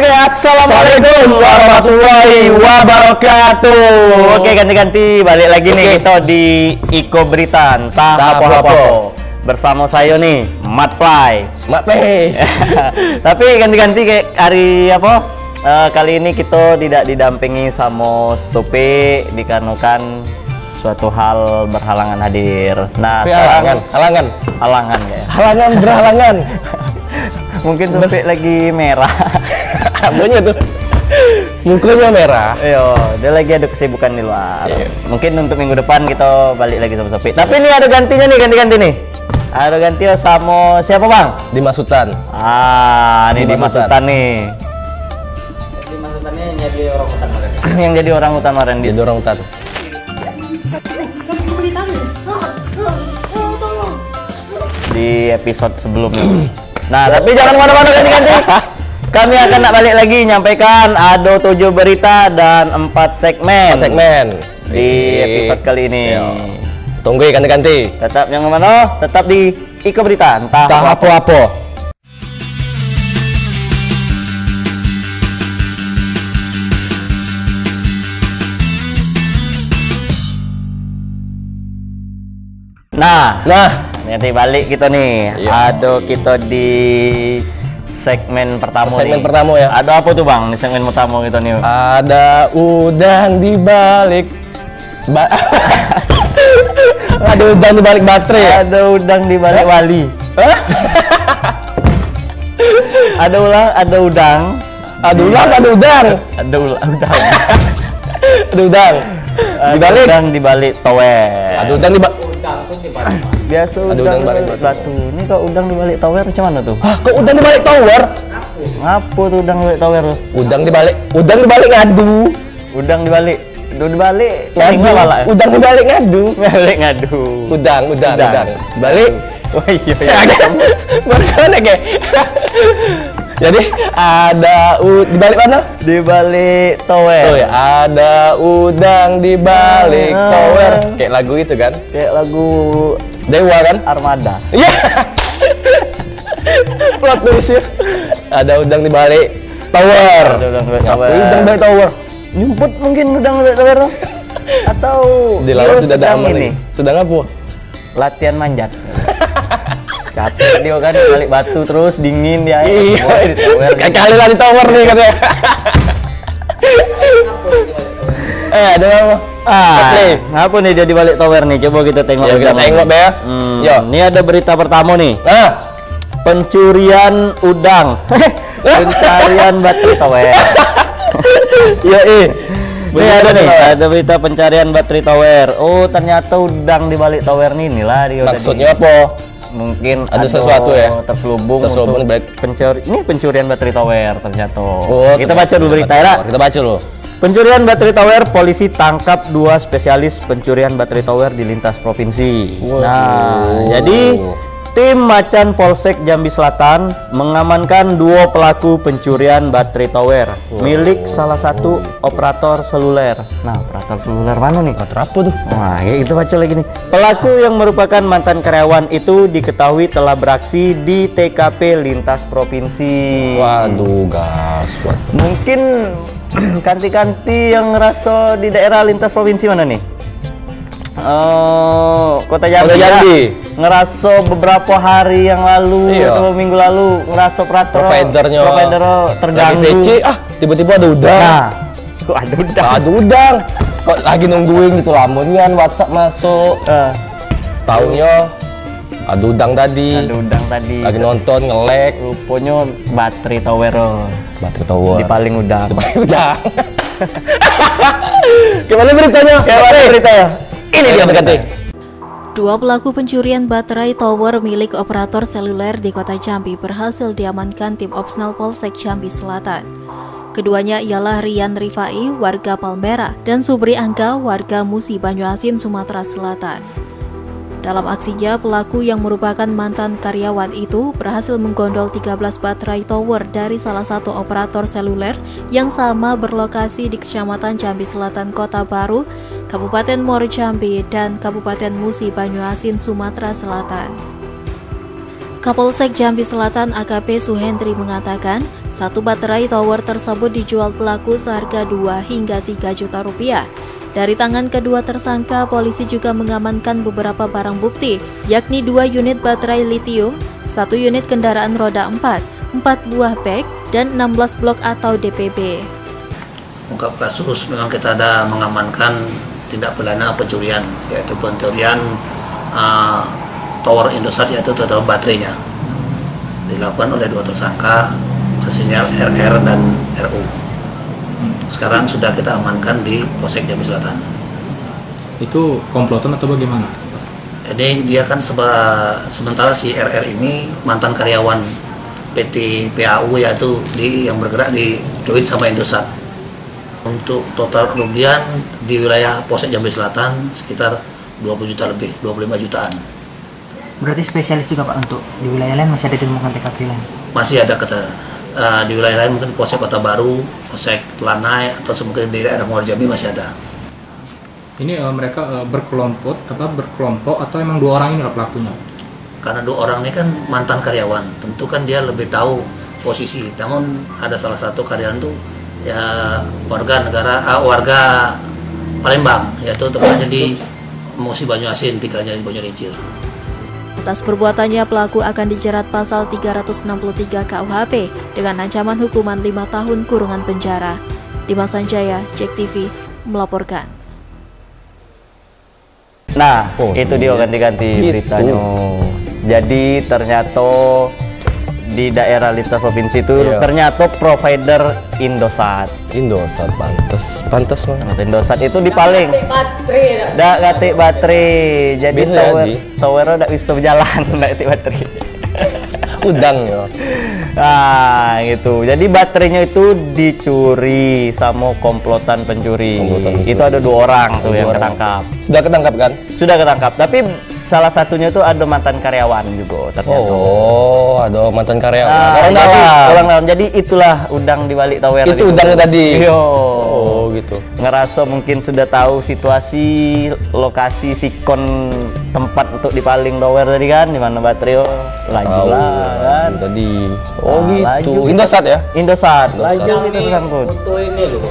Oke, assalamualaikum warahmatullahi wabarakatuh. Oke, ganti-ganti balik lagi nih kita di Iko Berita entah apa-apa. Bersama saya nih, Mat Play. Tapi ganti-ganti kayak hari apa? Kali ini kita tidak didampingi sama Sopi dikarenakan suatu hal berhalangan hadir. Nah, halangan ya. Halangan berhalangan. Mungkin Sopi lagi merah. Apanya tuh? Mukanya merah. Iya, dia lagi ada kesibukan di luar. Mungkin untuk minggu depan kita balik lagi sama Sopi. Tapi ini ada gantinya nih, ganti-ganti nih. Ada gantinya sama siapa, Bang? Dimas Sultan. Ini Dimas Sultan nih. Dimas Sultannya yang jadi orang hutan kemarin. Yang jadi orang hutan kemarin Jadi orang hutan. Di episode sebelumnya. Nah, tapi jangan kemana-mana, ganti-ganti. Kami akan balik lagi nyampaikan ada 7 berita dan 4 segmen. Di episode kali ini. Tunggu ya ganti-ganti. Tetap yang mana? Tetap di Iko Berita entah apa-apa. Nah, nanti balik kita nih. Ada kita di segmen pertama nih. Pertama ya. Ada apa tuh, Bang, di segmen pertama kita nih? Ada udang di balik ada udang di balik baterai ya? Ada udang di balik wali. Ada udang. Ada udang. Ada udang. Di balik. Udang di balik tower. Ada udang di balik. Biasa udang di balik batu. Ini kok udang di balik tower macam mana tuh? Hah, kok udang di balik tower? Ngapa tuh udang di balik tower? Udang di balik ngadu. Udang di balik Ngadu. Udang di balik ngadu. Udang. Balik. Oh iya. Bagaimana kayak? Jadi ada di balik mana? Di balik tower. Oh ya, ada udang di balik tower. Kayak lagu itu kan? Kayak lagu Dewa kan? Armada. Iya. Plot twist ya. Ada udang di balik tower. Ada udang di balik tower. Udang di balik tower. Nyumput mungkin udang di balik tower. Atau Di laut sudah ada aman ini. Sedang apa? Latihan manjat. Capek dia kan balik batu terus dingin dia. Iya. Kali lah di tower nih katanya. Ada apa? Apa nih dia di balik tower nih? Coba kita tengok. Ya, kita tengok ya. Yo, ini ada berita pertama nih. Pencurian udang. Pencarian baterai tower. Ini ada nih, ada berita pencarian baterai tower. Oh, ternyata udang di balik tower nih lah dia. Maksudnya apa? Mungkin ada sesuatu ya terselubung di balik pencurian baterai tower ternyata. Kita ternyata baca dulu berita ya. Kita baca dulu. Pencurian baterai tower, polisi tangkap 2 spesialis pencurian baterai tower di lintas provinsi. Nah, jadi tim Macan Polsek Jambi Selatan mengamankan 2 pelaku pencurian baterai tower milik salah satu operator seluler. Nah, operator seluler mana nih? Operator apa tuh? Nah, itu baca lagi nih. Pelaku yang merupakan mantan karyawan itu diketahui telah beraksi di TKP lintas provinsi. Waduh, gas. Mungkin kanti-kanti yang ngerasa di daerah lintas provinsi mana nih? Kota Jambi. Ngerasa beberapa hari yang lalu atau minggu lalu ngerasa provider terganggu. VC, tiba-tiba ada udang. Nah, kok ada udang? Ada udang. Kok lagi nungguin gitu lamunnya WhatsApp masuk. Taunya ada udang tadi. Lagi nonton nge-lag. Rupanya baterai tower. Di paling udang. Gimana beritanya? Ini dia berganti. 2 pelaku pencurian baterai tower milik operator seluler di Kota Jambi berhasil diamankan tim Opsnal Polsek Jambi Selatan. Keduanya ialah Rian Rifai, warga Palmerah, dan Subri Angga, warga Musi Banyuasin, Sumatera Selatan. Dalam aksinya, pelaku yang merupakan mantan karyawan itu berhasil menggondol 13 baterai tower dari salah satu operator seluler yang sama berlokasi di Kecamatan Jambi Selatan, Kota Baru, Kabupaten Muaro Jambi, dan Kabupaten Musi Banyuasin, Sumatera Selatan. Kapolsek Jambi Selatan AKP Suhendri mengatakan, Satu baterai tower tersebut dijual pelaku seharga 2 hingga 3 juta rupiah. Dari tangan kedua tersangka, polisi juga mengamankan beberapa barang bukti, yakni 2 unit baterai litium, 1 unit kendaraan roda 4, 4 buah bag, dan 16 blok atau DPB. Ungkap kasus, memang kita ada mengamankan tindak pidana pencurian, yaitu pencurian tower Indosat, yaitu total baterainya. Dilakukan oleh 2 tersangka, inisial RR dan RU. Sekarang sudah kita amankan di Polsek Jambi Selatan. Itu komplotan atau bagaimana? Jadi dia kan sementara si RR ini mantan karyawan PT PAU, yaitu yang bergerak di join sama Indosat. Untuk total kerugian di wilayah Polsek Jambi Selatan sekitar 20 juta lebih, 25 jutaan. Berarti spesialis juga Pak, untuk di wilayah lain masih ada ditemukan TKP lain? Masih ada di wilayah lain, mungkin Polsek Kota Baru, Polsek Telanai, atau mungkin di daerah Muar Jambi masih ada. Ini mereka berkelompok atau emang 2 orang ini lah pelakunya? Karena 2 orang ini kan mantan karyawan, tentu kan dia lebih tahu posisi. Namun ada salah satu karyawan tuh ya warga Palembang, yaitu tempatnya di Musi Banyuasin, tinggalnya di Banyulincir. Atas perbuatannya, pelaku akan dijerat pasal 363 KUHP dengan ancaman hukuman 5 tahun kurungan penjara. Dimas Sanjaya, JEK TV, melaporkan. Nah, itu dia ganti-ganti beritanya. Jadi ternyata di daerah lintas provinsi itu ternyata provider Indosat. Indosat pantas mah. Indosat itu di paling. Dak gatik baterai. Jadi tower udah bisa berjalan dak gatik baterai. Udang ya. Nah, gitu. Jadi baterainya itu dicuri sama komplotan pencuri. Itu ada 2 orang tuh yang ketangkap. Sudah ketangkap kan? Sudah ketangkap. Tapi salah satunya tuh ada mantan karyawan juga ternyata. Oh, ada mantan karyawan. Orang dalam. Jadi itulah udang di balik tower. Itu udang tadi. Yo. Oh, gitu. Ngerasa mungkin sudah tahu situasi, lokasi sikon tempat untuk dipaling tower tadi kan, di mana baterai laju lah kan. Tadi. Oh, gitu. Laju. Indosat ya? Indosat. Laju kita tersangkut. Butuh ini loh.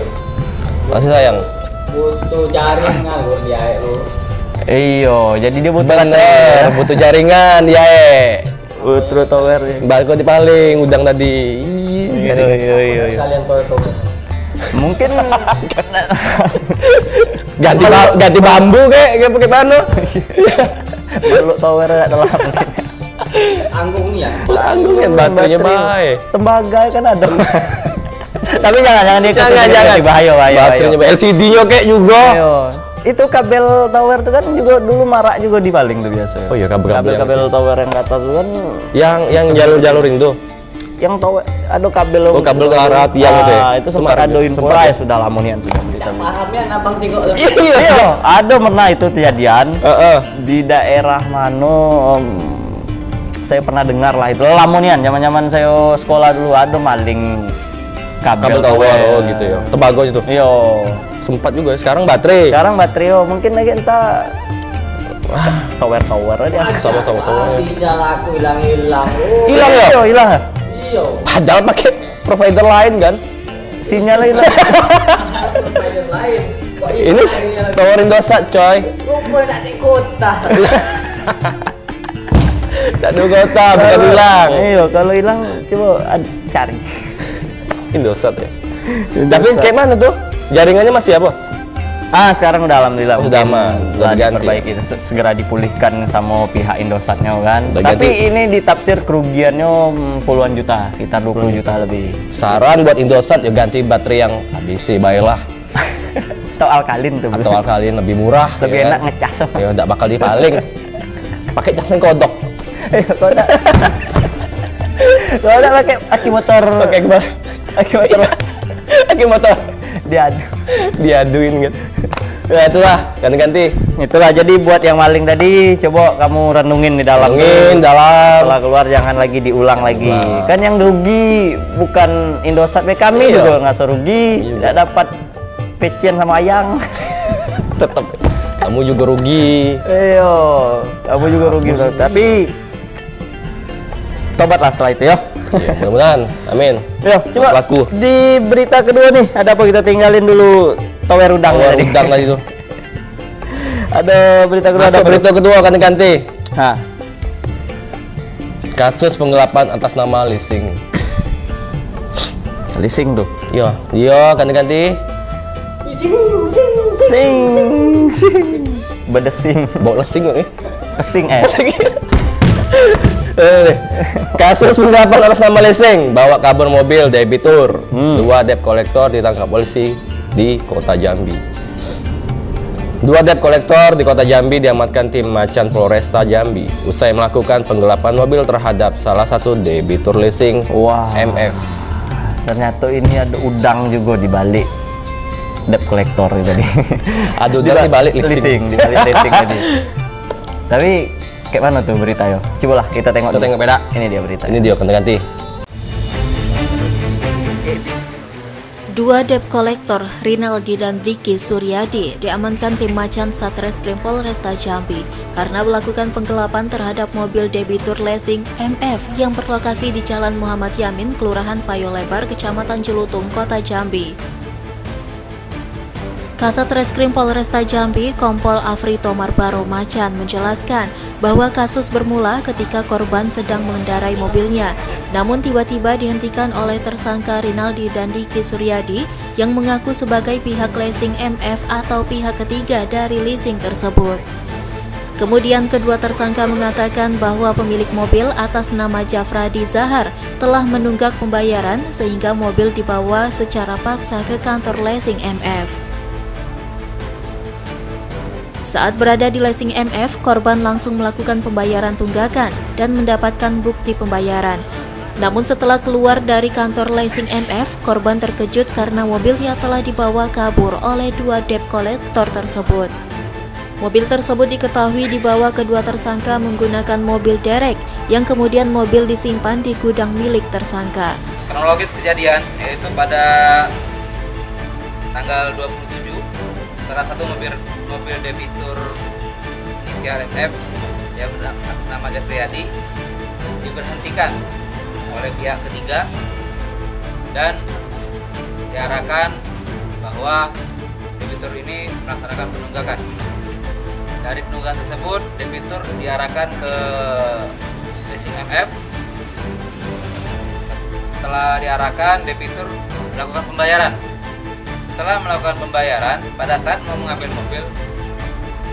Masih sayang. Butuh jaring nganggur dia lu. Iyo, jadi dia butuh bener, butuh jaringan ya. Butuh tower. Balik dipaling udang tadi. Iya. Sekalian tower. Mungkin ganti bambu kayak pakai pano. Beluk tower adalah Anggungnya baterainya baik. Tembaga kan ada. Tapi jangan jangan bahaya. Baterainya LCD-nya kayak juga. Itu kabel tower itu kan juga dulu marak juga dipaling tuh biasa. Oh iya, kabel tower yang ke atas itu kan yang jalur-jalurin tuh. Yang tower ada kabel kabel ke arah tiang itu ya. Itu sempat ada info ya, sudah lama nih sudah berita. Pahamnya Abang Singgo. Iya, ada pernah itu kejadian di daerah mana saya pernah dengar lah, itu lamonian zaman-zaman saya sekolah dulu ada maling kabel tower. Oh gitu ya. Tembago itu. Iya. Sempat juga. Sekarang baterai. Mungkin lagi entah tower aja. Sama sinyal aku hilang. Hilang ya? Hilang. Iya. Padahal pakai provider lain kan. Sinyalnya hilang. Provider lain. Ini tower Indosat coy. Rupanya tak di kota. Tak ada kota, bukan hilang. Iya, kalau hilang coba cari. Indosat ya. Tapi kayak mana tuh? Jaringannya masih apa? Sekarang udah alhamdulillah sudah aman, udah diperbaiki, segera dipulihkan sama pihak Indosatnya kan. Tapi ini ditafsir kerugiannya puluhan juta, sekitar 20 juta lebih. Saran buat Indosat ya ganti baterai yang ADC baiklah. Atau alkalin tuh. Atau alkalin lebih murah. Lebih enak ngecas. Ya enggak bakal dipaling. Pakai casan kodok. Kodok. Kodok pakai aki motor. Pakai gimana? Aki motor. Diaduin gitu. Ya itulah, ganti-ganti. Itulah, jadi buat yang maling tadi coba kamu renungin di dalam. Setelah keluar jangan lagi diulang lagi. Kan yang rugi bukan Indosat, kami juga nggak serugi, nggak dapat pecian sama ayang. Tetap kamu juga rugi. Kamu juga rugi. Tapi tobatlah setelah itu ya. Ya, mudah-mudahan, amin. Yo, coba Laku. di berita kedua nih, ada apa, kita tinggalin dulu tower udang Tower tadi. udang tadi tuh. Ada berita kedua, ada Masuk berita kedua ganti-ganti. Hah. Kasus penggelapan atas nama leasing. Leasing tuh. Yo, ganti-ganti. Sing. Bedesing. Bawa leasing kok Pesing Kasus penggelapan atas nama leasing, bawa kabur mobil debitur. 2 debt kolektor ditangkap polisi di Kota Jambi. 2 debt kolektor di Kota Jambi diamankan tim Macan Polresta Jambi usai melakukan penggelapan mobil terhadap salah satu debitur leasing MF. Ternyata ini ada udang juga di balik debt collector tadi. Ada udang di balik leasing. Di balik leasing tadi. Tapi kayak mana tuh berita yo? Coba lah kita tengok. Kita tengok beda. Ini dia berita. Ini dia ganti-ganti. 2 debt kolektor Rinaldi dan Diki Suryadi diamankan tim Macan Satreskrim Polresta Jambi karena melakukan penggelapan terhadap mobil debitur leasing MF yang berlokasi di Jalan Muhammad Yamin, Kelurahan Payolebar, Kecamatan Cilutung, Kota Jambi. Kasat Reskrim Polresta Jambi, Kompol Afrito Marbaro Macan menjelaskan bahwa kasus bermula ketika korban sedang mengendarai mobilnya, namun tiba-tiba dihentikan oleh tersangka Rinaldi dan Diki Suryadi yang mengaku sebagai pihak leasing MF atau pihak ketiga dari leasing tersebut. Kemudian kedua tersangka mengatakan bahwa pemilik mobil atas nama Jafradi Zahar telah menunggak pembayaran sehingga mobil dibawa secara paksa ke kantor leasing MF. Saat berada di leasing MF, korban langsung melakukan pembayaran tunggakan dan mendapatkan bukti pembayaran. Namun setelah keluar dari kantor leasing MF, korban terkejut karena mobilnya telah dibawa kabur oleh 2 debt collector tersebut. Mobil tersebut diketahui dibawa kedua tersangka menggunakan mobil derek, yang kemudian mobil disimpan di gudang milik tersangka. Kronologis kejadian yaitu pada tanggal 27, salah satu mobil debitur inisial MF yang beratas nama Jafriyadi diberhentikan oleh pihak ketiga dan diarahkan bahwa debitur ini melaksanakan penunggakan. Dari penunggakan tersebut, debitur diarahkan ke leasing MF. Setelah diarahkan, debitur melakukan pembayaran. Setelah melakukan pembayaran, pada saat mau mengambil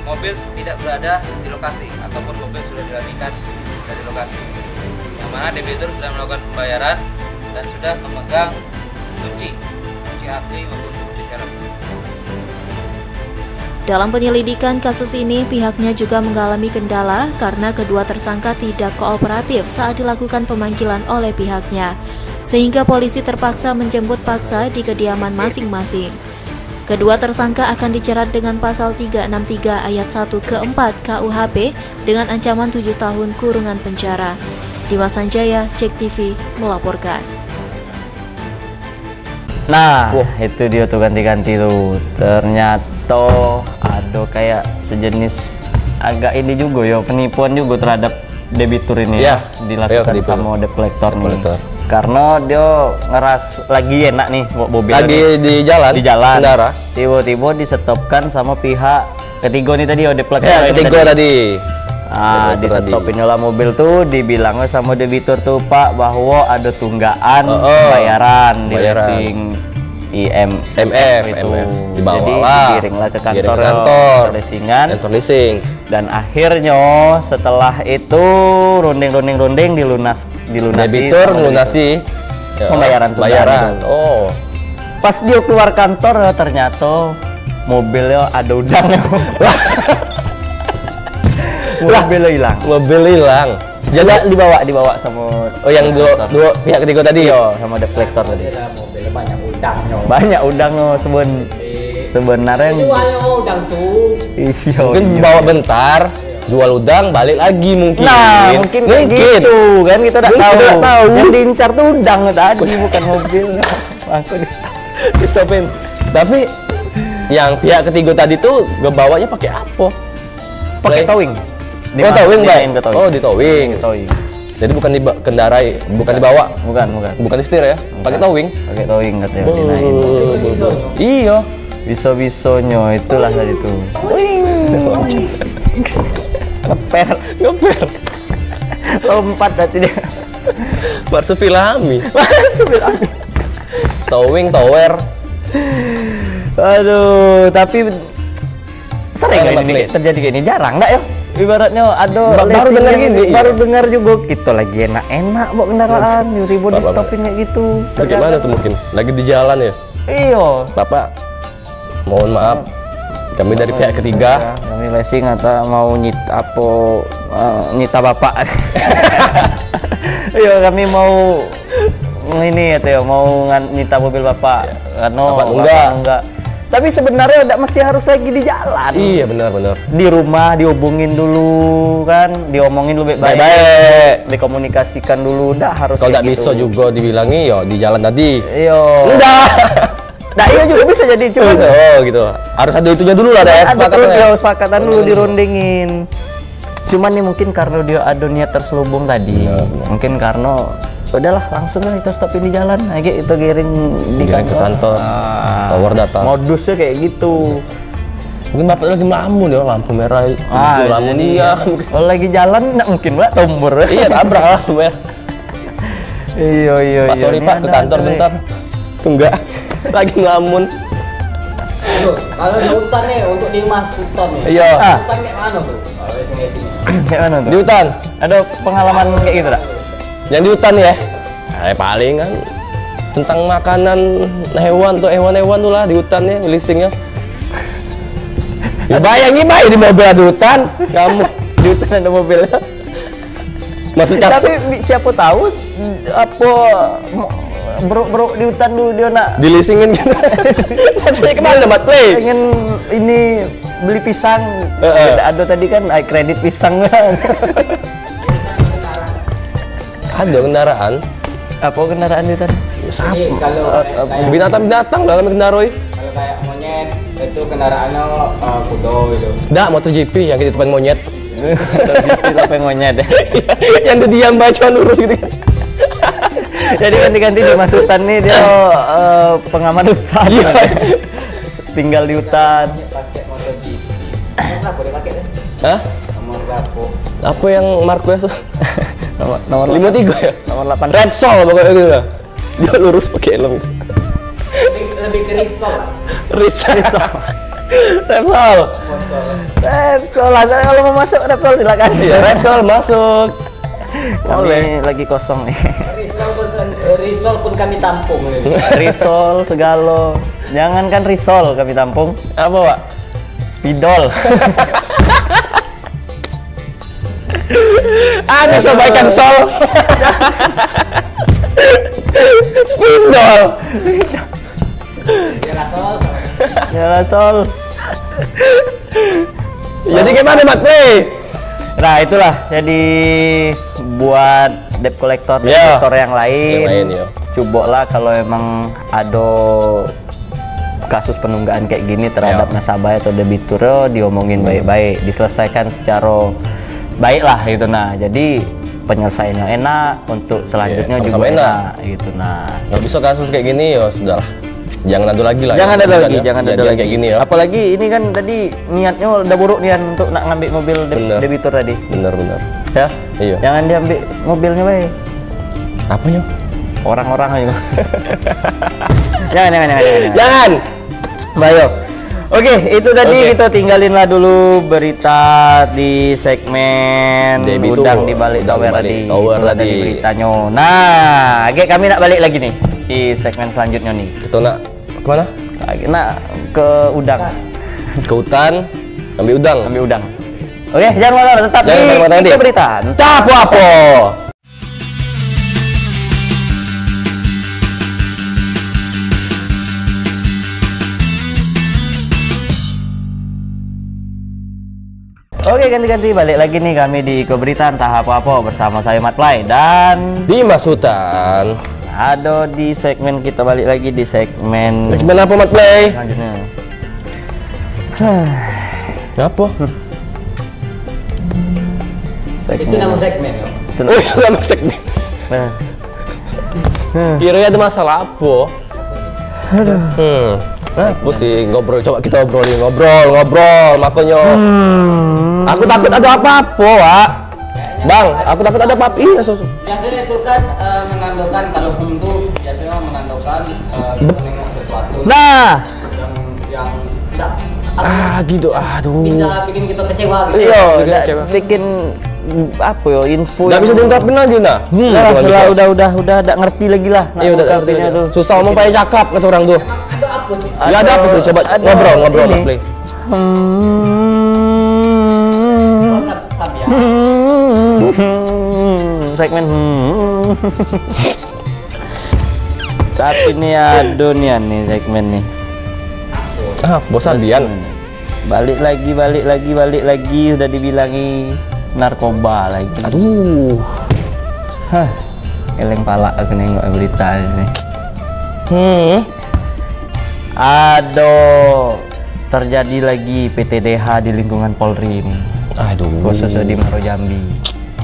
mobil tidak berada di lokasi ataupun mobil sudah dilarikan dari lokasi. Yang mana debitur sudah melakukan pembayaran dan sudah memegang kunci asli maupun kunci serep. Dalam penyelidikan kasus ini, pihaknya juga mengalami kendala karena kedua tersangka tidak kooperatif saat dilakukan pemanggilan oleh pihaknya, sehingga polisi terpaksa menjemput paksa di kediaman masing-masing. Kedua tersangka akan dijerat dengan pasal 363 ayat 1 ke 4 KUHP dengan ancaman 7 tahun kurungan penjara. Dimas Sanjaya, Cek TV, melaporkan. Nah, itu dia tuh ganti-ganti tuh. Ternyata ada kayak sejenis agak ini juga ya, penipuan juga terhadap debitur ini ya, dilakukan sama debt collector nih. Karena dia ngeras lagi enak nih mobil lagi di jalan kendara, tiba-tiba disetopkan sama pihak ketiga nih tadi, debt collector ya, ketiga tadi. Disetopin lah mobil tuh, dibilangnya sama debitur tuh, Pak, bahwa ada tunggaan bayaran di leasing MF dibawa jadi lah, dikirimlah ke kantor leasing. Dan akhirnya setelah itu runding dilunasi debitur melunasi pembayaran. Pas dia keluar kantor ternyata mobilnya ada udangnya. Mobil hilang. Jadi dibawa sama yang dua pihak ketiga tadi sama debt collector tadi. Mobilnya Banyak udangnya sebenarnya. Jual udang tuh. Mungkin bawa bentar, jual udang, balik lagi mungkin. Nah, mungkin gitu kan, kita tidak tahu. Yang diincar tuh udang tadi, bukan mobil. Aku di stopin. Tapi yang pihak ketiga tadi tuh ngebawanya pakai apa? Pakai towing. Towing, Bang. Di towing. Jadi bukan kendarai, bukan dibawa, Bukan. disetir ya, pakai towing. Pakai towing katanya dinain. Iya. Biso-bisonyo itulah tadi tuh. Ngeper. Lompat berarti dia. Marsupilami. Towing, tower. Aduh, tapi sering Kayak ini terjadi kayak ini, jarang enggak ya? Ibaratnya ada Baru leasing dengar yang- gini, iya. baru dengar juga kita lagi enak-enak bawa kendaraan, tiba-tiba di stopin kayak gitu. Itu gimana tuh mungkin? Lagi di jalan ya? Iya. Bapak, mohon maaf, kami dari pihak ketiga. Kami leasing atau mau nyita bapak. Iya, kami mau ini ya, mau nyita mobil bapak. Bapak Bapak enggak. Tapi sebenarnya tidak mesti harus lagi di jalan. Iya benar-benar. Di rumah dihubungin dulu kan, diomongin dulu baik-baik, Baik-baik. dikomunikasikan dulu, udah harus Kalau kayak tidak bisa gitu. juga dibilangi, yo di jalan tadi. Iya. Enggak. Nah iya juga bisa jadi, cuma Oh gitu. Harus ada itunya dulu lah, ada ada kesepakatannya. kesepakatan dulu dirundingin. Cuman nih mungkin karena dia ada niat terselubung tadi, mungkin karena udahlah langsung lah kita stopin di jalan, aja itu giring di Giring ke kantor. Tower datang. Modusnya kayak gitu. Mungkin bapak lagi melamun ya, lampu merah. Melamun jadi iya. kalau lagi jalan nggak mungkin mbak tombor. Iya tabrak lah merah. Iya. Pak sorry Ini pak ke ada- kantor ada, bentar. Enggak. Lagi ngelamun. Aduh, kalau di hutan nih, untuk di mas hutan nih. Iya. Hutan kayak mana tuh? Kalau racing-racing. Kayak mana tuh? Di hutan. Ada pengalaman kayak gitu tak? Yang di hutan ya. Paling kan tentang makanan hewan tuh, hewan-hewan tuh lah di hutannya, leasingnya. Ya bayangin baik di mobil di hutan, kamu Di hutan ada mobilnya. maksudnya Tapi siapa tahu apa bro di hutan dulu dia nak di leasingin gitu. Maksudnya kemana Mat Play? pengen ini beli pisang. Ada tadi kan kredit pisang kan. Ada kendaraan. Apa kendaraan di hutan? Jadi kalau kayak Binatang-binatang lah kami kendaroi. kalau kayak monyet itu kendaraannya kudo gitu. Nggak, MotoGP yang kita depan monyet. Apa yang monyet ya? Yang dia diam baca lurus gitu kan. Jadi ganti-ganti di Mas Hutan nih dia pengamat hutan. Tinggal di hutan. Pakai motor GP. Nomor berapa dia pakai deh? Hah? Nomor berapa? Apa yang Marquez tuh? Nomor 53 ya? nomor 8. Repsol pokoknya gitu lah. Dia lurus pakai helm gitu. Lebih ke risol lah. Repsol. Repsol. Repsol lah, kalau mau masuk Repsol silakan. Iya, Repsol masuk. Kami lagi kosong nih. Risol pun kami tampung. Risol segalo. Jangankan risol kami tampung. Apa, Pak? Spidol. Ada sobaikan sol. Spindol. Nyala sol. Jadi gimana, Mat Play? Nah itulah jadi buat debt collector Iya. yang lain, Yang lain, iya. coba lah kalau emang ada kasus penunggaan kayak gini terhadap Iya. nasabah atau debitur, diomongin baik-baik, diselesaikan secara baik lah gitu. Nah jadi penyelesaiannya enak, untuk selanjutnya Iya, juga sama-sama enak gitu. Nah Nggak bisa kasus kayak gini ya sudahlah. Jangan ada lagi lah. jangan ya. ada lagi, Ya. jangan ada Kejadian lagi kayak gini ya. Apalagi ini kan tadi niatnya udah buruk niat untuk nak ngambil mobil Bener. debitur tadi. Bener-bener. Ya, Iya. jangan diambil mobilnya baik. Apanya? Orang-orang aja. jangan. Jangan. Bayo. Oke, itu tadi Oke. kita tinggalin lah dulu berita di segmen Debitur. udang di balik Udang tower di balik tadi. tower Itu tadi. beritanya. Nah, oke kami nak balik lagi nih di segmen selanjutnya nih. Itu nak kemana? Nak ke udang, Ke hutan, ambil udang. ambil udang. Oke, jangan molor, tetap Jangan di molor, nanti. Ika Berita. Entah apa-apa. Oke, ganti-ganti balik lagi nih kami di Iko Berita entah apa-apa bersama saya Mat Play dan Dimas Hutan. ada di segmen kita balik lagi di segmen Gimana apa Mat Play? selanjutnya. Apa? Itu nama segmen ya. Itu Oh iya, nggak masuk nih. Nah. Kira-kira ada masalah apa? Apa sih ngobrol? Coba kita ngobrol, makanya. Aku takut ada apa-apa, Wak. Bang, aku takut ada apa-apa. Iya, Biasanya itu kan mengandalkan kalau itu biasanya mengandalkan menengok sesuatu Nah, yang enggak gitu. Aduh. bisa bikin kita kecewa gitu. iya, bikin kecewa. bikin apa ya info. Nggak bisa diungkapin aja, nah. Udah ngerti lagi lah. Iya, udah ngungkapinnya tuh. Susah ngomong pakai cakap kata orang tuh. Ada apa sih? Nggak ada apa sih? Coba ngobrol ini. Mas Play. Oh, Sabia. Segmen tapi nih adonian nih segmen nih. Bosan Bian. Balik lagi udah dibilangi narkoba lagi. Aduh. Eleng pala aku nengok berita ini. Aduh, terjadi lagi PTDH di lingkungan Polri ini. Aduh. Khususnya di Muaro Jambi.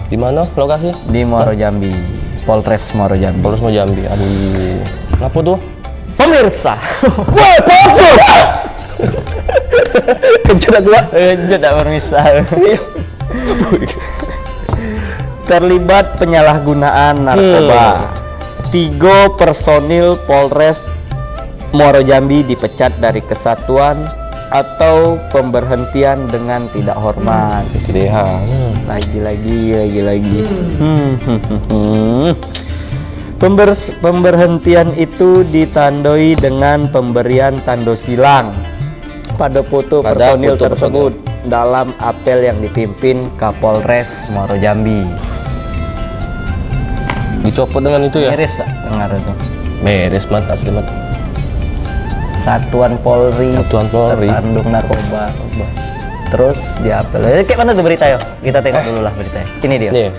Di mana lokasi? Di Muaro Jambi. Polres Muaro Jambi. Polres Muaro Jambi. Aduh. Kenapa tuh? Pemirsa. Wah, fokus. Kejadian gua. Tidak pemirsa. Terlibat penyalahgunaan narkoba. 3 personil Polres Muaro Jambi dipecat dari kesatuan atau pemberhentian dengan tidak hormat. PTDH. Lagi. Pemberhentian itu ditandai dengan pemberian tanda silang pada foto personil tersebut dalam apel yang dipimpin Kapolres Muaro Jambi. Dicopot dengan itu ya? Beres tak dengar itu? Beres, mat, asli mat. Satuan Polri tersandung narkoba. Terus diapel. Kayak mana tuh berita yo? Kita tengok dulu lah beritanya. Ini dia. Nih.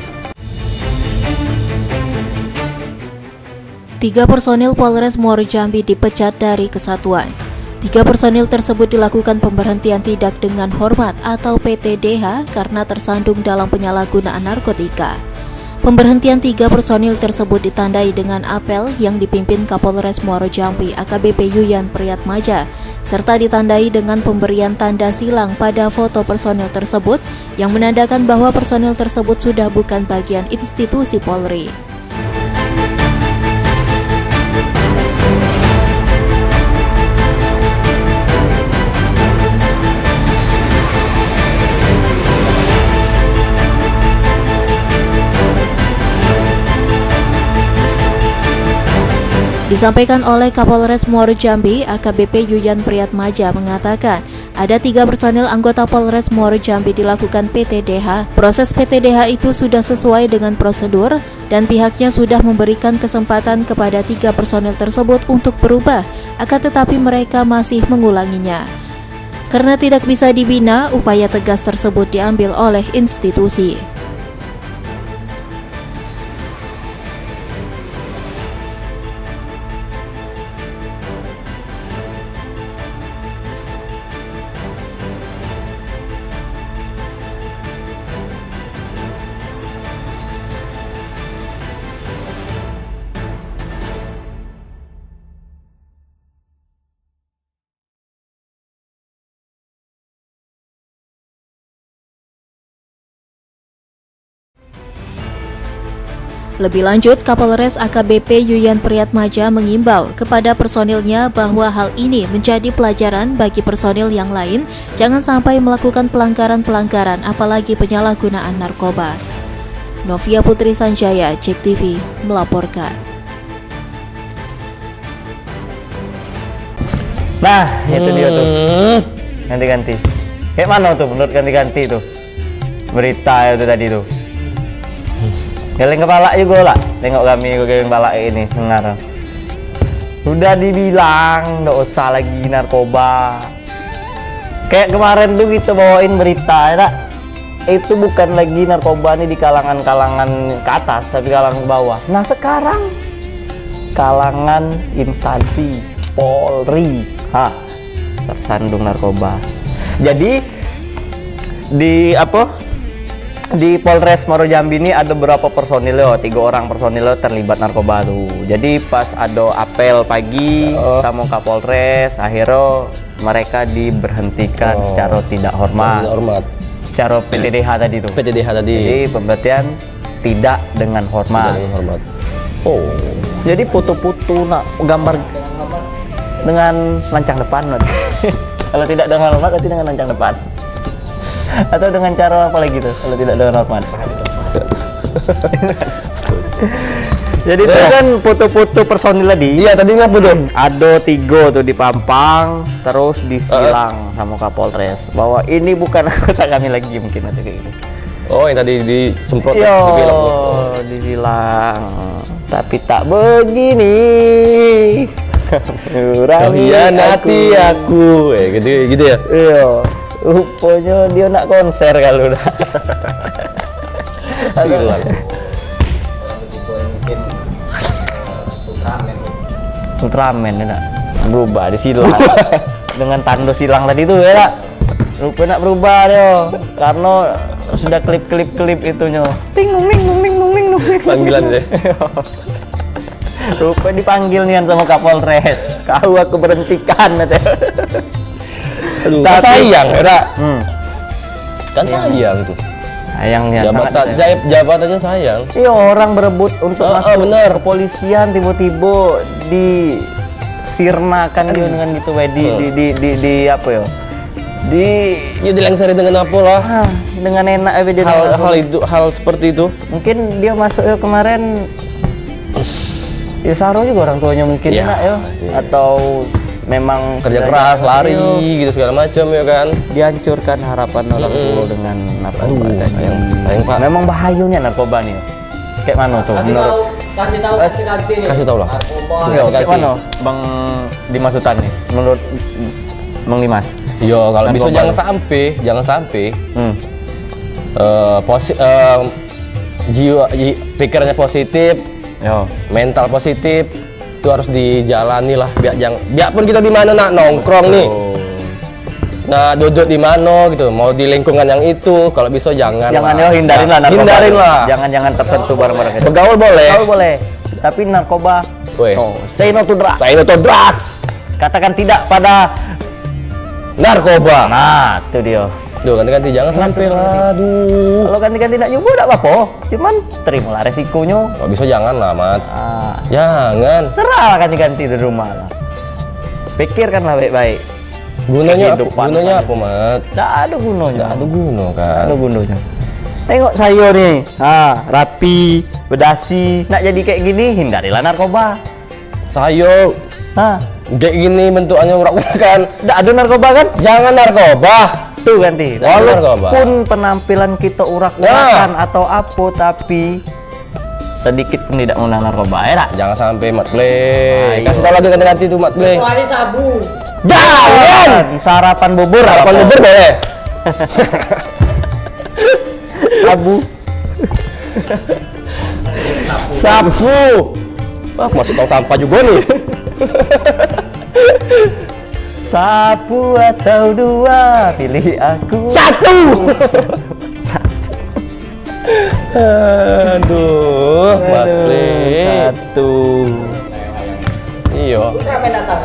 3 personil Polres Muaro Jambi dipecat dari kesatuan. 3 personil tersebut dilakukan pemberhentian tidak dengan hormat atau PTDH karena tersandung dalam penyalahgunaan narkotika. Pemberhentian 3 personil tersebut ditandai dengan apel yang dipimpin Kapolres Muaro Jambi AKBP Yuyan Priyatmaja, serta ditandai dengan pemberian tanda silang pada foto personil tersebut yang menandakan bahwa personil tersebut sudah bukan bagian institusi Polri. Disampaikan oleh Kapolres Muaro Jambi, AKBP Yuyan Priyatmaja mengatakan, ada 3 personil anggota Polres Muaro Jambi dilakukan PTDH. Proses PTDH itu sudah sesuai dengan prosedur dan pihaknya sudah memberikan kesempatan kepada 3 personil tersebut untuk berubah, akan tetapi mereka masih mengulanginya. Karena tidak bisa dibina, upaya tegas tersebut diambil oleh institusi. Lebih lanjut, Kapolres AKBP Yuyan Priyatmaja mengimbau kepada personilnya bahwa hal ini menjadi pelajaran bagi personil yang lain, jangan sampai melakukan pelanggaran-pelanggaran apalagi penyalahgunaan narkoba. Novia Putri Sanjaya, JEK TV, melaporkan. Nah, itu dia tuh. Ganti-ganti. Kayak mana tuh menurut ganti-ganti tuh? Berita itu tadi tuh. Geleng kepala juga lah. Tengok kami geleng kepala ini dengar. Udah dibilang nggak usah lagi narkoba. Kayak kemarin tuh kita bawain berita ya. Itu bukan lagi narkoba nih di kalangan-kalangan ke atas, tapi kalangan ke bawah. Nah sekarang kalangan instansi Polri, tersandung narkoba. Jadi di di Polres Muaro Jambi ini ada berapa personil yo? 3 orang personil terlibat narkoba tuh. Jadi pas ada apel pagi sama Kapolres, akhirnya mereka diberhentikan secara tidak hormat. Tidak hormat. Secara PTDH tadi tuh. PTDH tadi. Jadi pemberhentian tidak dengan hormat. Tidak dengan hormat. Oh. Jadi foto-foto nak gambar dengan lancang depan. Kalau tidak dengan hormat berarti dengan lancang depan. Atau dengan cara apa lagi tuh kalau tidak dengan hormat? Jadi itu kan foto-foto personil tadi. Iya, tadi ngapa tuh? Ada 3 tuh dipampang, terus disilang sama Kapolres bahwa ini bukan anggota kami lagi, mungkin atau kayak gitu. Oh, yang tadi disemprot Yo, dibilang. dibilang. Tapi tak begini. Hianati aku. Gitu ya. Iya. Rupanya dia nak konser kalau udah. Silang. Mungkin Ultraman ya nak. Berubah disilang. Dengan tanda silang tadi tuh ya nak. Rupanya nak berubah dia. Karena sudah klip itunya. Ting nung ning nung ning nung ning nung ning. Panggilan deh. Rupanya dipanggil nih sama Kapolres. Kau aku berhentikan katanya. Aduh, kan sayang, ya, kan sayang itu. Sayangnya Jabatannya sayang. Iya, orang berebut untuk masuk bener. kepolisian tiba-tiba disirnakan dia dengan gitu di apa ya? Ya dilengsari dengan apa lah? Dengan enak aja dia. Hal seperti itu. Mungkin dia masuk ya kemarin. Ya Saro juga orang tuanya mungkin ya, enak ya. Pasti. Atau memang kerja keras, lari gitu segala macam ya kan. Dihancurkan harapan orang tua dengan narkoba. Sayang Pak. Memang bahayanya narkoba nih. Kayak mana tuh? kasih tahu ganti nih. Kasih tahu lah. Iya, kayak mana Bang Dimas Sultan nih? Menurut Bang Dimas? Yo, kalau bisa jangan sampai pikirannya positif, mental positif itu harus dijalani lah, biarpun kita di mana nak nongkrong nih, nah duduk di mana gitu, mau di lingkungan yang itu, kalau bisa jangan hindarin lah narkoba. Hindarin lah, jangan tersentuh barang-barang itu. Bergaul boleh, tapi narkoba say no to drugs, katakan tidak pada narkoba. Nah itu dia. Duh, ganti-ganti jangan sampai lah. Duh. Kalau ganti-ganti nak nyoba tidak apa-apa, cuman terimalah resikonya. Kalau bisa jangan lah, Mat. Jangan. Serah ganti-ganti di rumah lah. Pikirkanlah baik-baik. Gunanya apa, Mat? Tidak ada gunanya. Tidak ada guna kan. Tidak ada gunanya. Tengok saya nih, rapi, berdasi. Nak jadi kayak gini, hindarilah narkoba. Saya kayak gini bentukannya urak-urakan. Tidak ada narkoba kan? Jangan narkoba. Tuh ganti. Walaupun penampilan kita urak-urakan atau apa, tapi sedikit pun tidak menggunakan narkoba. Jangan sampai Mat Play. Kasih tahu lagi ganti-ganti tuh Mat Play. Kecuali sabu. Jangan. Sarapan bubur boleh. Sapu. Wah, masuk tong sampah juga nih. Sapu atau 2, pilih aku. 1. Aduh, Matli. 1. Iya. Ultraman datang.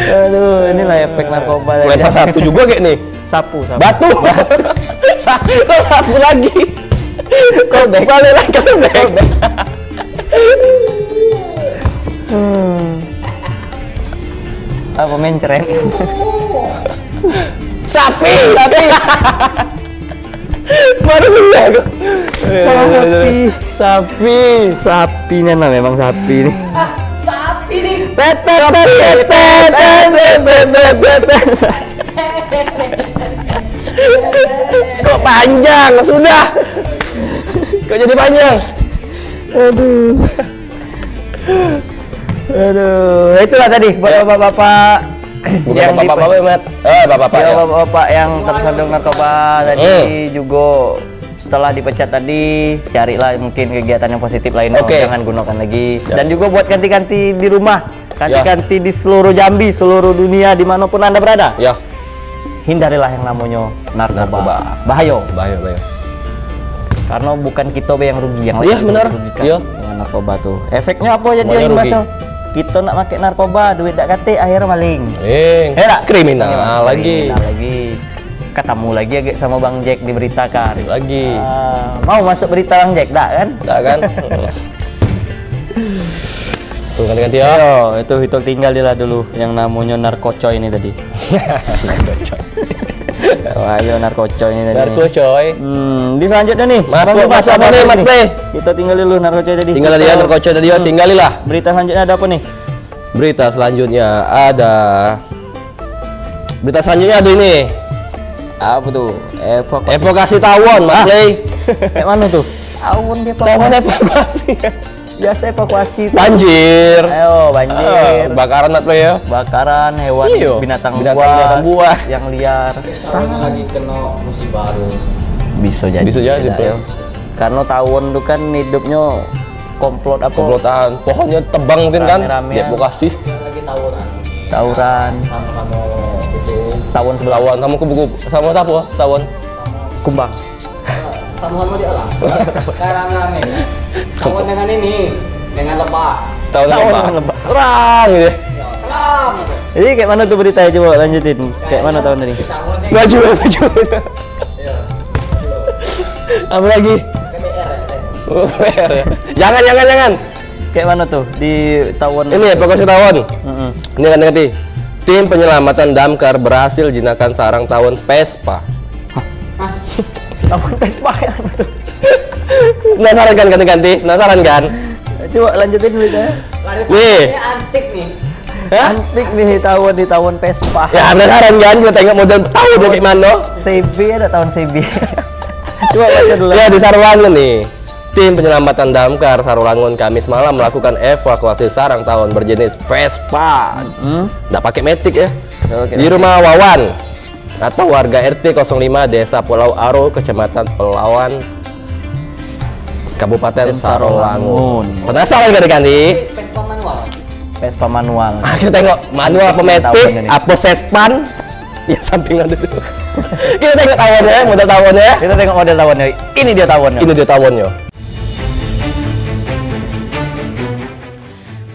Aduh, inilah efek narkoba. Lempar 1 juga kayak nih. Sapu. Batu. Kok sapu lagi? Balik lagi callback. Apa mencret? Sapi. Baru benda aku. Sapinya nah memang sapi nih. Sapi nih. Kok panjang? Sudah. Kok jadi panjang? Aduh, itulah tadi buat bapak-bapak yang bapak-bapak yang tersandung narkoba tadi juga setelah dipecat tadi carilah mungkin kegiatan yang positif lainnya, jangan gunakan lagi. Dan juga buat ganti-ganti di rumah, ganti-ganti di seluruh Jambi, seluruh dunia dimanapun Anda berada. hindarilah yang namanya narkoba. Narkoba. Bahaya. Bahaya. Karena bukan kita be yang rugi, yang Iya, lain benar. dirugikan Iya. dengan narkoba tuh. Efeknya apa jadi Semuanya imbas? rugi. Kita nak pakai narkoba, duit tak kate, akhirnya maling. Tak? Kriminal lagi. Kriminal lagi. Ketemu lagi agak sama Bang Jack diberitakan. Lagi. Mau masuk berita Bang Jack, tak kan? Tak kan? Tuh ganti-ganti ya. Ayo, itu hitung tinggal dia dulu yang namanya narkocoy ini tadi. Ayo narkocoy ini tadi. Narkocoy. Di selanjutnya nih. Masuk apa nih, Mat Play? Kita tinggal dulu narkocoy tadi. Tinggal dia narkocoy tadi ya, tinggalilah. Berita selanjutnya ada apa nih? Berita selanjutnya ada ini. Apa tuh? Evakuasi tawon, Mas Play. Kayak mana tuh? Tawon dia Tawon evakuasi. Biasa evakuasi tuh. Banjir. Ayo, banjir. Bakaran, Mas Play ya. Bakaran hewan Iyo, binatang binatang buas yang liar. Sekarang lagi kena musim baru. Bisa jadi. Bisa jadi, Bro. ya. Karena tawon tuh kan hidupnya komplot apa? Komplotan. Pohonnya tebang mungkin kan? Rame-ramean. Evakuasi. Yang lagi tawuran. Tawuran. Sama-sama itu. Tawon sebelah Tawon, kamu kubu sama apa? Tawon. kumbang. Sama-sama dia lah. Sekarang rame. Tawon dengan ini, dengan lebah. Tawon Tawon lebah. Orang gitu. Ya, selam. Jadi kayak mana tuh beritanya, coba lanjutin. Kayak mana tahun tadi? Tawon yang Baju. ya. Apa lagi? KDR ya. Jangan. Kayak mana tuh di tawon? Ini evakuasi tawon. Mm-mm. Ini ganti-ganti. Tim penyelamatan damkar berhasil jinakan sarang tawon Vespa. Tawon Vespa kayak mana tuh? Penasaran kan ganti-ganti? Penasaran kan? Coba lanjutin beritanya. Nih. Ini antik nih. Antik nih di tawon Vespa. Ya penasaran kan? Kita tengok model tawon kayak mana? CB ada tawon CB. Coba baca dulu. Ya di Sarulangun nih. Tim penyelamatan damkar Sarulangun Kamis malam melakukan evakuasi sarang tawon berjenis Vespa. Nggak pakai metik ya. Oke. Di rumah Wawan atau warga RT 05 Desa Pulau Aro, Kecamatan Pelawan, Kabupaten Sarulangun. Penasaran kan Ganti? Vespa manual. Vespa manual. Kita tengok manual apa metik, Tawonnya nih. apa sespan. Ya sampingan dulu. Kita tengok tawonnya, model tawonnya. Kita tengok model tawonnya. Ini dia tawonnya. Ini dia tawonnya.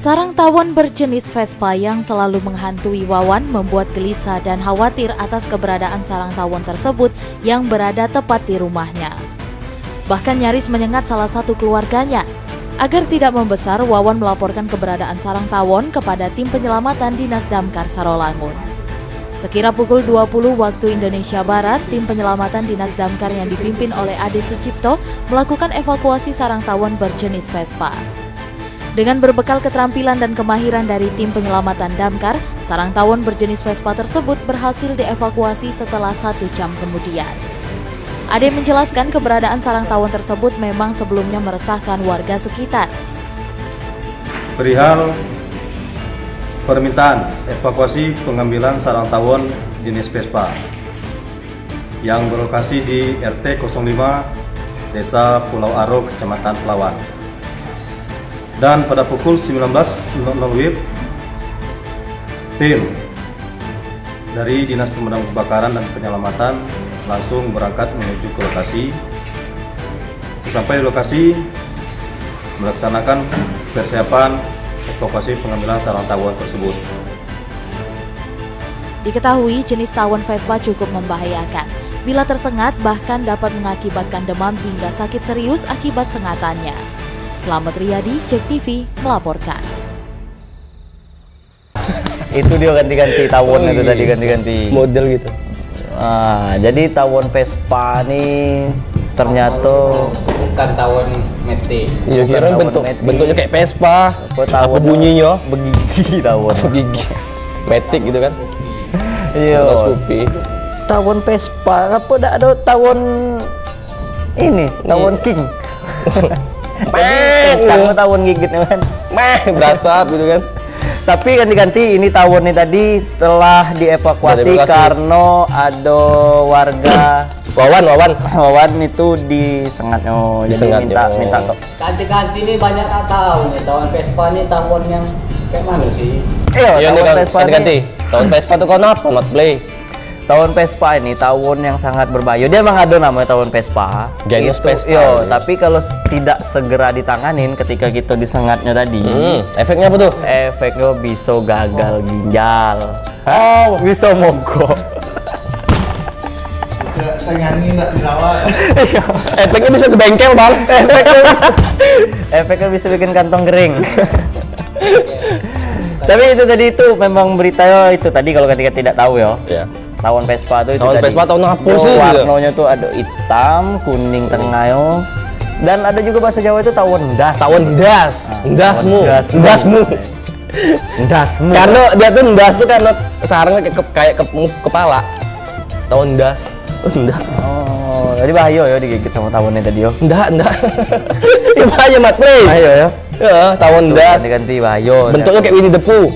Sarang tawon berjenis Vespa yang selalu menghantui Wawan membuat gelisah dan khawatir atas keberadaan sarang tawon tersebut yang berada tepat di rumahnya. Bahkan nyaris menyengat salah satu keluarganya. Agar tidak membesar, Wawan melaporkan keberadaan sarang tawon kepada tim penyelamatan Dinas Damkar Sarolangun. Sekira pukul 20 waktu Indonesia Barat, tim penyelamatan Dinas Damkar yang dipimpin oleh Ade Sucipto melakukan evakuasi sarang tawon berjenis Vespa. Dengan berbekal keterampilan dan kemahiran dari tim penyelamatan damkar, sarang tawon berjenis Vespa tersebut berhasil dievakuasi setelah 1 jam kemudian. Ade menjelaskan keberadaan sarang tawon tersebut memang sebelumnya meresahkan warga sekitar. Perihal permintaan evakuasi pengambilan sarang tawon jenis Vespa yang berlokasi di RT 05 Desa Pulau Aro, Kecamatan Pelawan. Dan pada pukul 19.00 WIB, tim dari Dinas Pemadam Kebakaran dan Penyelamatan langsung berangkat menuju ke lokasi. Sampai di lokasi, melaksanakan persiapan evakuasi pengambilan sarang tawon tersebut. Diketahui jenis tawon Vespa cukup membahayakan. Bila tersengat bahkan dapat mengakibatkan demam hingga sakit serius akibat sengatannya. Selamat Riyadi, Cek TV melaporkan. Itu dia ganti-ganti tawon itu tadi ganti-ganti. Model gitu. Jadi tawon Vespa nih ternyata Bukan tawon metik. Iya kira tawon bentuknya metik. kayak Vespa. Apa bunyinya? Begigi tawon. Gigi. Metik gitu kan? Iya. Atau Scoopy. Tawon Vespa apa dak ada tawon ini, tawon king. Kamu tawon gigitnya kan. Berasap gitu kan. Tapi ganti-ganti ini tawon nih tadi telah dievakuasi karena ada warga Wawan itu disengatnya. Jadi minta tok. Ganti-ganti ini banyak tak tahu nih tawon Vespa ini tawon yang kayak mana sih? Iya tawon nih Vespa ganti. Tahun Vespa tuh kenapa not play? Tawon Vespa ini tawon yang sangat berbahaya. Dia emang ada namanya tawon Vespa. Genus Vespa. Yo, tapi kalau tidak segera ditanganin ketika kita disengatnya tadi, efeknya apa tuh? efeknya bisa gagal ginjal. Oh, bisa mogok. Efeknya bisa ke bengkel, Bang. Efeknya bisa bikin kantong kering. Tapi itu tadi itu memang beritanya itu tadi kalau ketika tidak tahu ya. Ya. Tawon Vespa itu Tawon tadi. Vespa tahun apa Oh, sih? warnanya tuh ada hitam, kuning tengah yo. Dan ada juga bahasa Jawa itu tawon das. Tawon das. Ndasmu. Ndasmu. Ndasmu. Dasmu. Karena dia tuh ndas tuh karena sarangnya kayak kepala. Tawon das. Ndas. Oh, jadi bahaya ya digigit sama tawonnya tadi yo. Ndak. Ini bahaya, Mat Play. Bahaya ya. Ya, tawon das. Ganti bahaya. Bentuknya kayak Winnie the Pooh.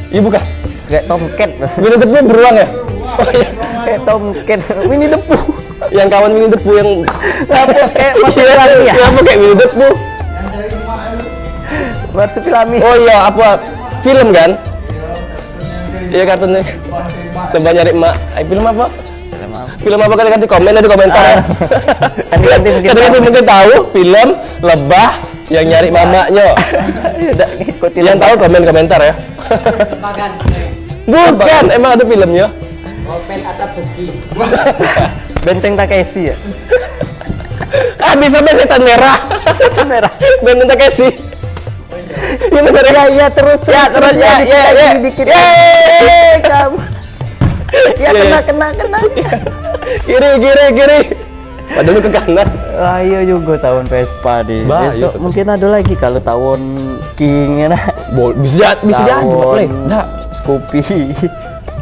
Iya bukan? kayak tomcat. Winnie the Pooh beruang ya? Oh iya. Kayak tomcat. Winnie the Pooh. Yang kawan Winnie the Pooh yang Kayak marsupilami ya. Apa kayak Winnie the Pooh? Marsupilami. Oh iya, apa? Film kan? Iya kartunnya. Coba nyari emak. Film apa? Film apa ganti komen nanti komentar ya. Ganti mungkin tahu film lebah yang nyari mamanya. Udah ikutin. Yang tahu komen komentar ya. Makan. Bukan, emang ada filmnya. Open atap segi. Benteng Takeshi ya. Bisa setan merah. Setan merah. Benteng Takeshi. Ya bener ya, ya terus Ya, dikit. Yeay, Kamu. Ya kena. Kiri. Padahal ke kanan. Ayo juga tahun Vespa di. Bahaya Besok tuh. mungkin ada lagi kalau tahun King ya nah. Bisa jadi Play. Tahun Enggak. Scoopy.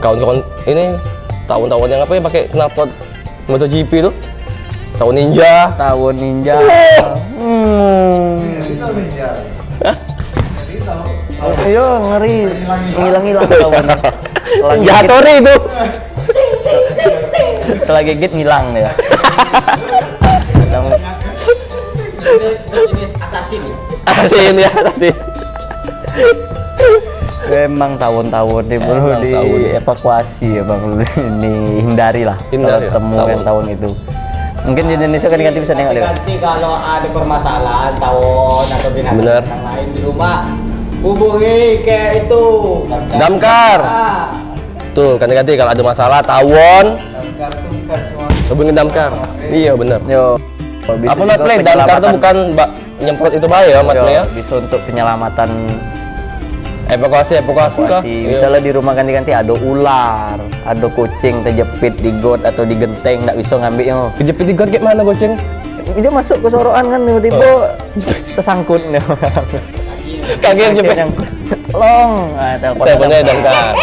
Kawan-kawan ini tahun-tahun yang apa ya pakai knalpot MotoGP itu? Tahun Ninja. Tahun Ninja. Ayo ngeri. Ngilang tahun. Ninja Hattori itu. Setelah gigit ngilang ya. Jenis assassin. Assassin. Memang tahun-tahun ini perlu Emang tahun. dievakuasi ya bang, hindari lah Hindari kalau lah, temu yang tahun itu. Mungkin di Indonesia kan ganti bisa nengok deh. Ganti kalau ada permasalahan tawon atau binatang Bener. lain di rumah, hubungi kayak itu. Damkar. Tuh, ganti-ganti kalau ada masalah tawon. Hubungin damkar. Iya benar. Yo. bisa Apa Mat juga Play? Damkar tuh penyelamatan. bukan nyemprot itu bahaya Mat Yo, Play ya? bisa untuk penyelamatan Evakuasi kah? evakuasi. Misalnya di rumah ganti-ganti ada ular, ada kucing terjepit di got atau di genteng, nggak bisa ngambilnya. Kejepit di got kayak mana boceng? Dia masuk ke sorokan kan tiba-tiba tersangkut. Kaki yang jepit. nyangkut. Tolong. Nah, Teleponnya damkar.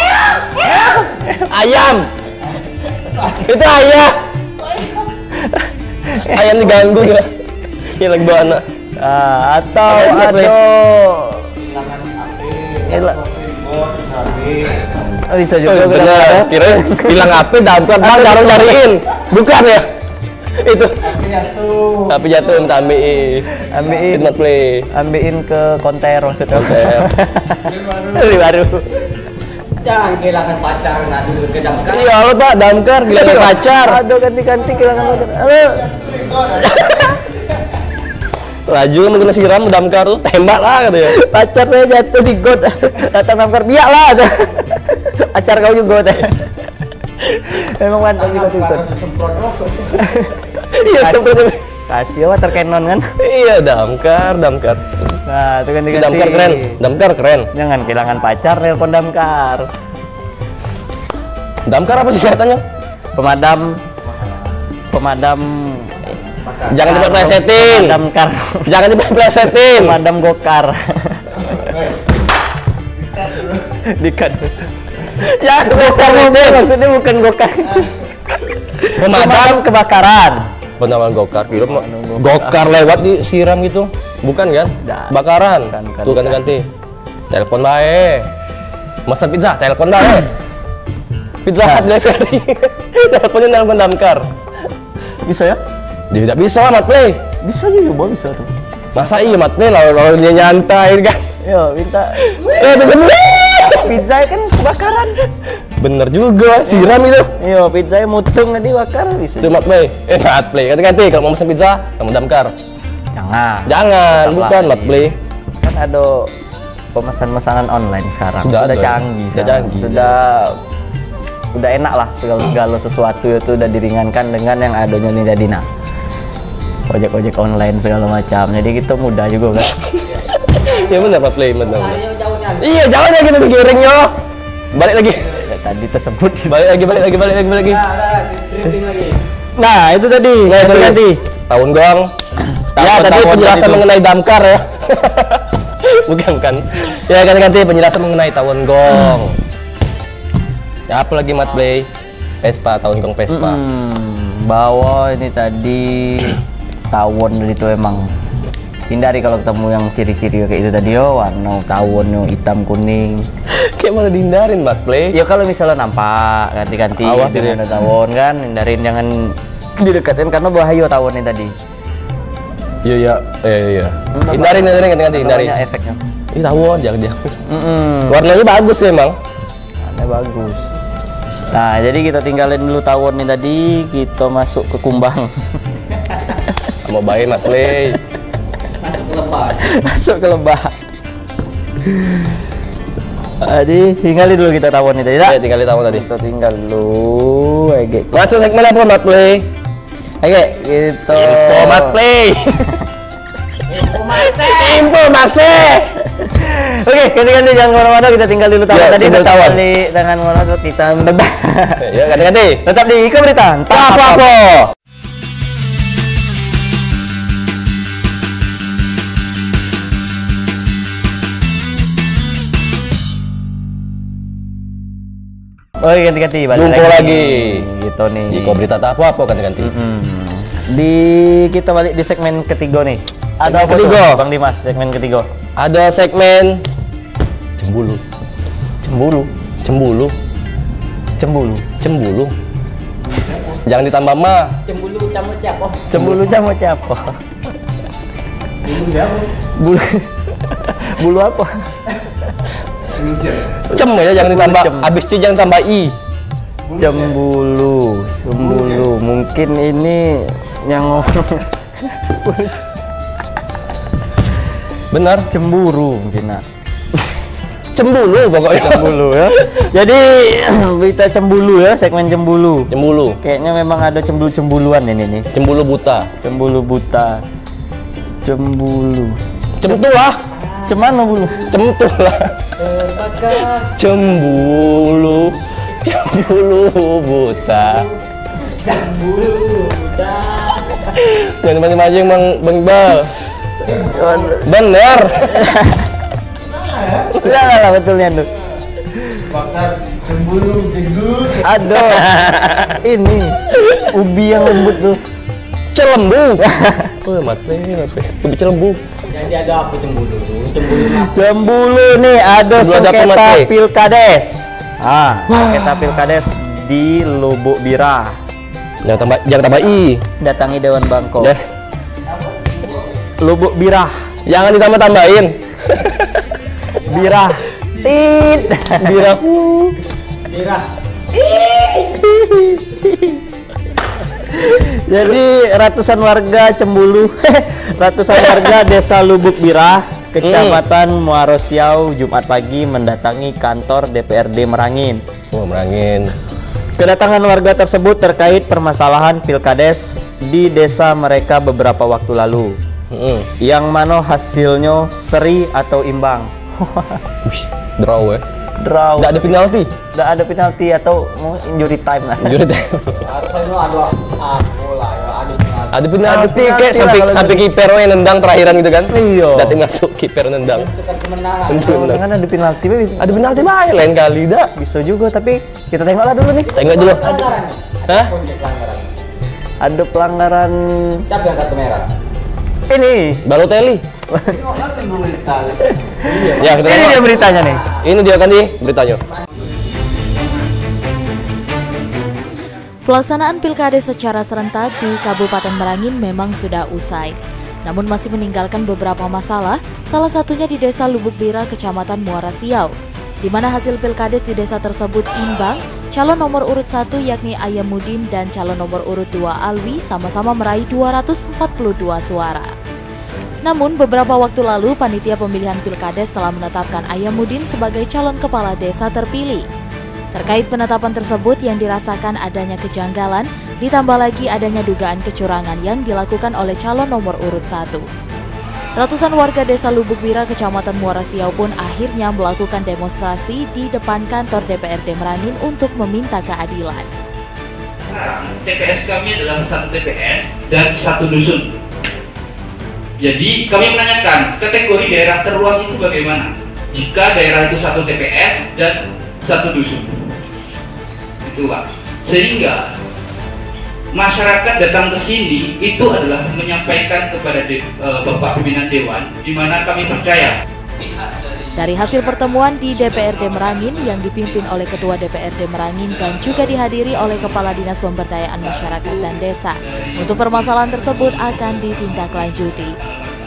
Ayam. Itu ayam. Ayam diganggu ya. Ya lagi bawa anak. Atau Apa yang ada bisa juga bener. Kira hilang HP damkar bang jarang nyariin. Bukan ya? Itu. Tapi jatuh minta ambilin. ambilin Mat Play. ambilin ke konter maksudnya. Konter. Beli baru. Jangan kehilangan pacar ngadu ke damkar. Iya lo Pak, damkar gila pacar. Aduh ganti-ganti kehilangan pacar. Halo. Laju mungkin nasi siram damkar tuh tembak lah katanya. Pacar saya jatuh di got. Datang damkar biak lah. Pacar kau juga teh. Memang mantap juga tuh. Semprot rokok. Iya seperti Kasih water cannon kan. iya damkar. Nah, itu ganti-ganti. Damkar keren. Jangan kehilangan pacar, nelpon damkar. Damkar apa sih katanya? Pemadam. Jangan cepat plesetin. Pemadam kar. Jangan cepat plesetin. Pemadam gokar. Dikat. Ya, Gokar mobil maksudnya bukan gokar. Pemadam kebakaran. Penamaan gokar, kira gokar lewat disiram gitu, bukan kan? Nggak. Bakaran. Bukan. Tuh ganti-ganti. Telepon bae. Masa pizza, telepon bae. Pizza Hut delivery. Teleponnya nelpon damkar. Bisa ya? Dia tidak bisa Mat Play. Bisa juga bisa tuh. Masa iya Mat Play lalu dia nyantai kan? Yo, minta Bisa. pizza kan kebakaran. Bener juga, siram itu. Iya, pizzanya mutung tadi bakar bisa. Itu Mat Play. Mat Play. Ganti-ganti kalau mau pesan pizza sama damkar. Jangan, bukan Mat Play. Kan ada pemesan-pesanan online sekarang. Sudah canggih. Sudah canggih. Udah enak lah segala sesuatu itu udah diringankan dengan yang adanya nih tadi nah. Ojek online segala macam. Jadi gitu mudah juga kan. Ya benar Mat Play, benar. Iya, jauhnya gitu giring yo. Balik lagi. Ya, tadi tersebut. Balik lagi. Nah, itu tadi. Ganti. Tahun gong. Ya, tadi penjelasan mengenai damkar ya. Bukan kan? Ya, ganti penjelasan mengenai tawon gong. Ya, apa lagi Mat Play? Vespa, tawon gong Vespa. Bawa ini tadi tawon itu emang hindari kalau ketemu yang ciri-ciri kayak itu tadi warna tawon hitam kuning. Kayak malah dihindarin Mat Play. Ya kalau misalnya nampak ganti-ganti dengan tawon kan, hindarin jangan didekatin karena bahaya tawonnya tadi. Iya. Hindarin ganti-ganti hindarin. Efeknya. Ih tawon jangan. Warnanya bagus sih emang. Warnanya bagus. Nah, jadi kita tinggalin dulu tawon nih tadi, kita masuk ke kumbang. Mau bayi Mat Play. Masuk ke lebah. Jadi tinggalin dulu kita tawon nih tadi. Ya, tinggalin tawon tadi. Kita tinggal dulu. Masuk segmen apa Mat Play? Oke, gitu. Info Mat Play. Info masih. Oke, ganti-ganti jangan kemana-mana, kita tinggal dulu tawon tadi. Tetap di tangan mana kita mendadak. Ya ganti-ganti. Tetap di Iko Berita. Apa-apa. Oh ganti-ganti balik Jumpa lagi. Gitu nih. Iko Berita apa-apa ganti-ganti. Kita balik di segmen ketiga nih. Ada apa ketiga? Bang Dimas, segmen ketiga. Ada segmen cembulu. Jangan ditambah mah. Cembulu camut siapa? Bulu apa? Cem ya jangan ditambah. Habis C jangan tambah I. Cembulu. Mungkin ini yang ngomong. Benar. Cemburu mungkin nak. Cembulu pokoknya. Cembulu ya. Jadi berita cembulu ya, segmen cembulu. Kayaknya memang ada cembuluan ini nih. Cembulu buta. Cembulu. Cemtulah. Cemana bulu? Cemtulah. Cembulu buta. Jangan maju Bang Iqbal. Bener. Lah betulnya tuh. Aduh. Ini ubi yang lembut tuh. Celembu. Oh, Mat Play. Ubi celembu. Jadi ada apa cembulu tuh? Cembulu nih ada sengketa Pilkades. Sengketa Pilkades di Lubuk Bira. Jangan tambah I. Datangi Dewan Bangko. Ya. Lubuk Bira. Jangan ditambah-tambahin. Bira. Tit. Bira. Jadi ratusan warga Cembulu, ratusan warga Desa Lubuk Bira, Kecamatan Muaro Siau, Jumat pagi mendatangi kantor DPRD Merangin. Merangin. Kedatangan warga tersebut terkait permasalahan Pilkades di desa mereka beberapa waktu lalu. Yang mana hasilnya seri atau imbang. Draw ya? Draw. Nggak ada penalti? Nggak ada penalti atau mau injury time lah. Harusnya ada ada penalti kayak sampai kiper yang nendang terakhiran gitu kan? Iya. Datang masuk kiper nendang. Bukan kemenangan. Kan ada penalti, ada penalti baik lain kali dah. Bisa juga tapi kita tengoklah dulu nih. Tengok dulu. Hah? Ada pelanggaran. Siapa yang kartu merah? Ini Balotelli. Ya, kita ini dia beritanya nih. Ini dia kan nih beritanya. Pelaksanaan Pilkades secara serentak di Kabupaten Merangin memang sudah usai. Namun masih meninggalkan beberapa masalah, salah satunya di Desa Lubuk Bira, Kecamatan Muara Siau. di mana hasil pilkades di desa tersebut imbang. Calon nomor urut 1 yakni Ayamuddin dan calon nomor urut 2 Alwi sama-sama meraih 242 suara. Namun beberapa waktu lalu panitia pemilihan pilkades telah menetapkan Ayamuddin sebagai calon kepala desa terpilih. Terkait penetapan tersebut yang dirasakan adanya kejanggalan, ditambah lagi adanya dugaan kecurangan yang dilakukan oleh calon nomor urut 1. Ratusan warga desa Lubuk Bira, Kecamatan Muara Siau pun akhirnya melakukan demonstrasi di depan kantor DPRD Merangin untuk meminta keadilan. TPS kami adalah satu TPS dan satu dusun. Jadi kami menanyakan kategori daerah terluas itu bagaimana jika daerah itu satu TPS dan satu dusun. Itu Pak. Sehingga masyarakat datang ke sini itu adalah menyampaikan kepada Bapak Pimpinan Dewan, di mana kami percaya. Dari hasil pertemuan di DPRD Merangin yang dipimpin oleh Ketua DPRD Merangin dan juga dihadiri oleh Kepala Dinas Pemberdayaan Masyarakat dan Desa, untuk permasalahan tersebut akan ditindaklanjuti,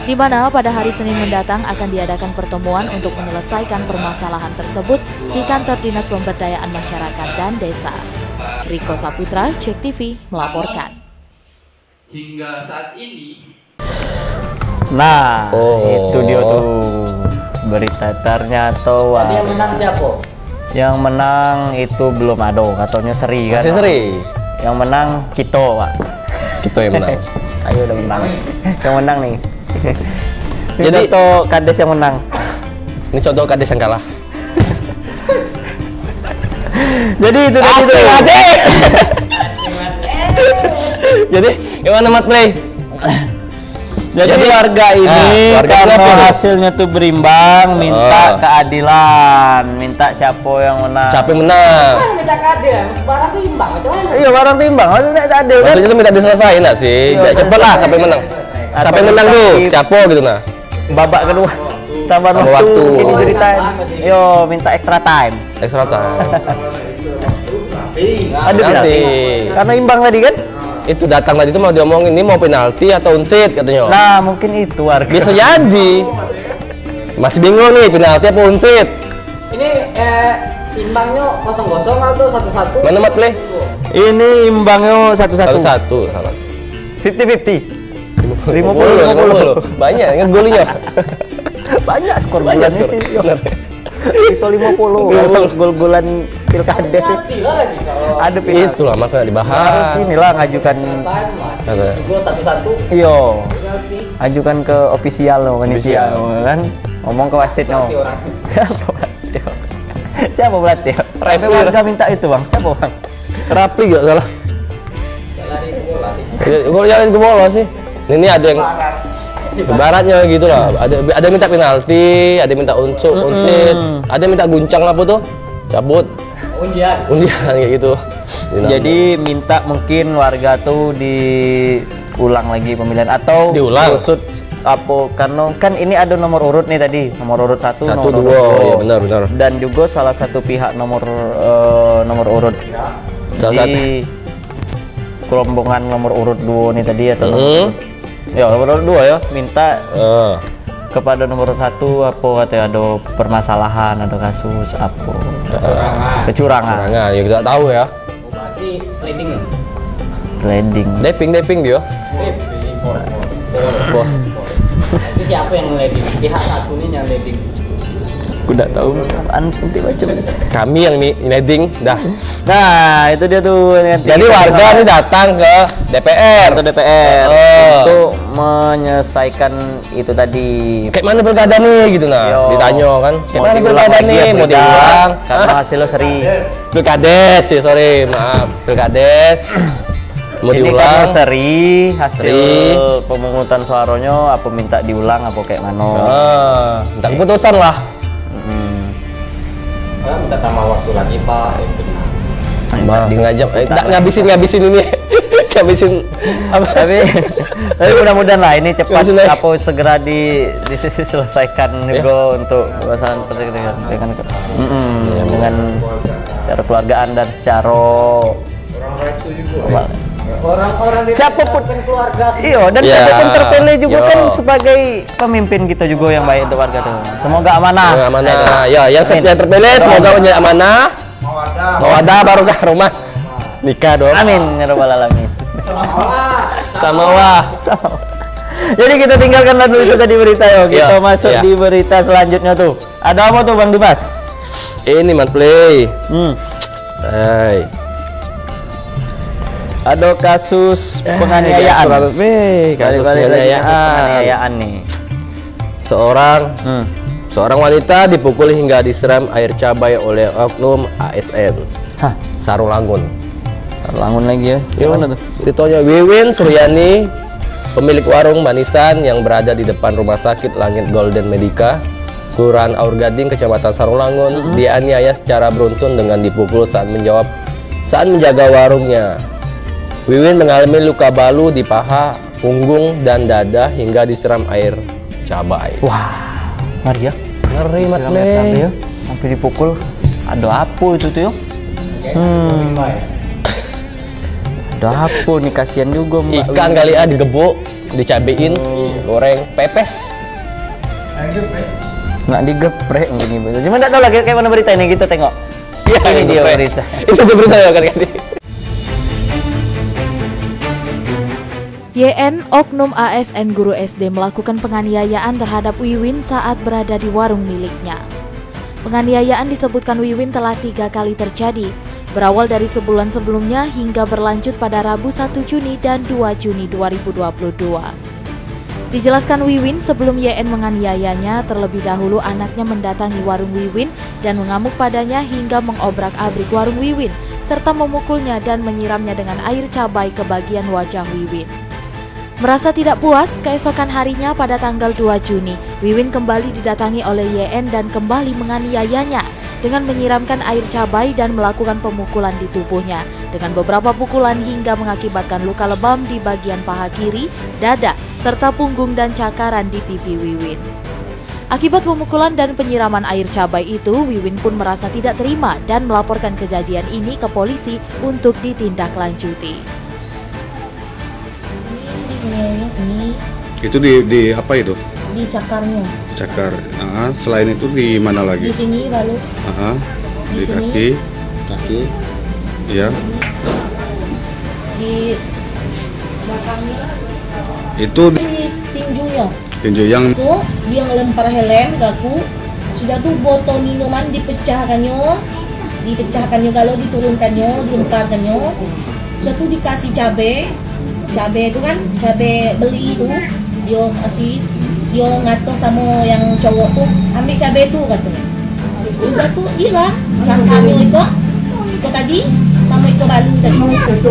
di mana pada hari Senin mendatang akan diadakan pertemuan untuk menyelesaikan permasalahan tersebut di Kantor Dinas Pemberdayaan Masyarakat dan Desa. Riko Saputra, Cek TV, melaporkan. Hingga saat ini. Nah, itu dia tuh berita ternyata. Jadi yang menang siapa? Yang menang itu belum ada, katanya Seri kan. Masih Seri. Yang menang Kito, Pak. Kita yang menang. Ayo udah menang. Yang menang nih. Jadi itu kades yang menang. Ini contoh kades yang kalah. Jadi itu tadi tuh. Jadi gimana Mat Play? Jadi warga ini karena hasilnya tuh berimbang, minta keadilan, minta siapa yang menang. Siapa yang menang? Minta keadilan, barang tuh imbang, macam mana? Iya, barang timbang, maksudnya tidak adil kan? Maksudnya minta diselesaikan nggak sih? Nggak cepet lah, siapa yang menang? Siapa yang menang tuh? Siapa gitu nah? Babak kedua, tambah waktu, ini ceritain. Yo, minta extra time. Extra time. Ada penalti. Karena imbang tadi kan? Itu datang tadi semua diomongin ini mau penalti atau unsit katanya. Nah, mungkin itu warga. Bisa jadi. Masih bingung nih penalti apa unsit. Ini imbangnya 0-0 atau 1-1? Mana Mat Play? Ini imbangnya 1-1. 1-1 salah. 50-50. 50. Banyak kan golnya. Banyak skor bulan ini. Iso 50 gol-golan pilkades sih. Ada penalti. Itulah makanya dibahas. Harus inilah ngajukan. Gol 1-1. Iyo. Ajukan ke ofisial loh, panitia kan. Ngomong ke wasit no. Siapa pelatih? Tapi warga minta itu bang. Siapa bang? Rapi gak salah. Gol jalan ke bola sih. Ini ada yang ibaratnya gitu lah. Ada yang minta penalti, ada yang minta unsit, ada yang minta guncang lah apa tuh? Cabut. Undian kayak gitu. Jadi minta mungkin warga tuh diulang lagi pemilihan atau diulang. Usut apa karena kan ini ada nomor urut nih tadi, nomor urut 1, nomor urut 2. Iya benar. Dan juga salah satu pihak nomor urut di kelompongan nomor urut 2 nih tadi atau nomor urut 2 ya minta kepada nomor 1 apa katanya ada permasalahan, ada kasus apa kecurangan ya kita tahu ya. Berarti sliding. Deping dia. Itu siapa yang leading? Pihak satu nih yang leading. Aku udah tahu nanti baca. Kami yang leading dah. Nah, itu dia tuh. Jadi warga ini datang ke DPR untuk menyelesaikan itu tadi. Kayak mana pilkada nih gitu nah. Ditanya kan. Kayak mana pilkada nih mau diulang karena hasilnya Seri. Pilkades sih, sorry, maaf. Pilkades mau ini diulang. Karena Seri hasil pemungutan suaranya apa minta diulang apa kayak mana. Minta keputusan lah. Minta tambah waktu lagi Pak. Di ngajak, ngabisin ini. Ngabisin apa? Tapi mudah-mudahan lah ini cepat apa segera diselesaikan juga untuk pembahasan dengan secara keluargaan dan secara Orang-orang siapapun keluarga iya dan Ya, siapapun terpilih juga yo. kan sebagai pemimpin kita juga yang baik untuk warga tuh. Semoga amanah. Amanah. Ya, yang terpilih semoga menjadi amanah. Mawadah barokah rumah. Nikah dong. Amin ya rabbal alamin. Sama wah. Jadi kita tinggalkan dulu itu tadi berita yo. Kita Iya, masuk iya. di berita selanjutnya tuh. Ada apa tuh Bang Dimas? Ini Mat Play. Hai. Ada kasus penganiayaan. Kasus Balik-balik lagi kasus penganiayaan. penganiayaan nih. Seorang wanita dipukul hingga disiram air cabai oleh oknum ASN. Hah, Sarulangun. Langun lagi ya. Gimana tuh? Ditanya Wiwin Suryani, pemilik warung manisan yang berada di depan Rumah Sakit Langit Golden Medica, Kelurahan Aur Gading, Kecamatan Sarulangun, dianiaya secara beruntun dengan dipukul saat menjaga warungnya. Wiwin mengalami luka balu di paha, punggung, dan dada hingga disiram air cabai. Wah, ngeri ya. Ngeri Mat Siram air Play. cabai ya. Sampai dipukul. Ada apa itu tuh yo? Ada apa nih, kasihan juga Mbak. Ikan kali digebuk, dicabein, goreng, pepes. Nggak digeprek mungkin gitu. Cuma nggak tahu lagi kayak mana berita ini, kita tengok. Ini dia berita. Itu tuh berita ya kan. YN, oknum ASN guru SD melakukan penganiayaan terhadap Wiwin saat berada di warung miliknya. Penganiayaan disebutkan Wiwin telah 3 kali terjadi, berawal dari sebulan sebelumnya hingga berlanjut pada Rabu 1 Juni dan 2 Juni 2022. Dijelaskan Wiwin sebelum YN menganiayanya, terlebih dahulu anaknya mendatangi warung Wiwin dan mengamuk padanya hingga mengobrak-abrik warung Wiwin, serta memukulnya dan menyiramnya dengan air cabai ke bagian wajah Wiwin. Merasa tidak puas, keesokan harinya pada tanggal 2 Juni, Wiwin kembali didatangi oleh YN dan kembali menganiayanya dengan menyiramkan air cabai dan melakukan pemukulan di tubuhnya dengan beberapa pukulan hingga mengakibatkan luka lebam di bagian paha kiri, dada, serta punggung dan cakaran di pipi Wiwin. Akibat pemukulan dan penyiraman air cabai itu, Wiwin pun merasa tidak terima dan melaporkan kejadian ini ke polisi untuk ditindaklanjuti. Ini Itu di apa itu? di cakarnya, Cakar. Selain itu di mana di lagi? sini lalu Di sini. kaki. Ya. di belakangnya, Itu di tinjunya. tinju yang So dia ngelempar helm gaku, sudah tuh botol minuman dipecahkannya kalau diturunkannya, dilemparkannya. Sudah tuh dikasih cabai itu kan cabai beli itu, dia kasih, dia ngatur sama yang cowok tuh ambil cabai itu katanya. Sudah tuh hilang cakarnya itu tadi sama itu balu tadi.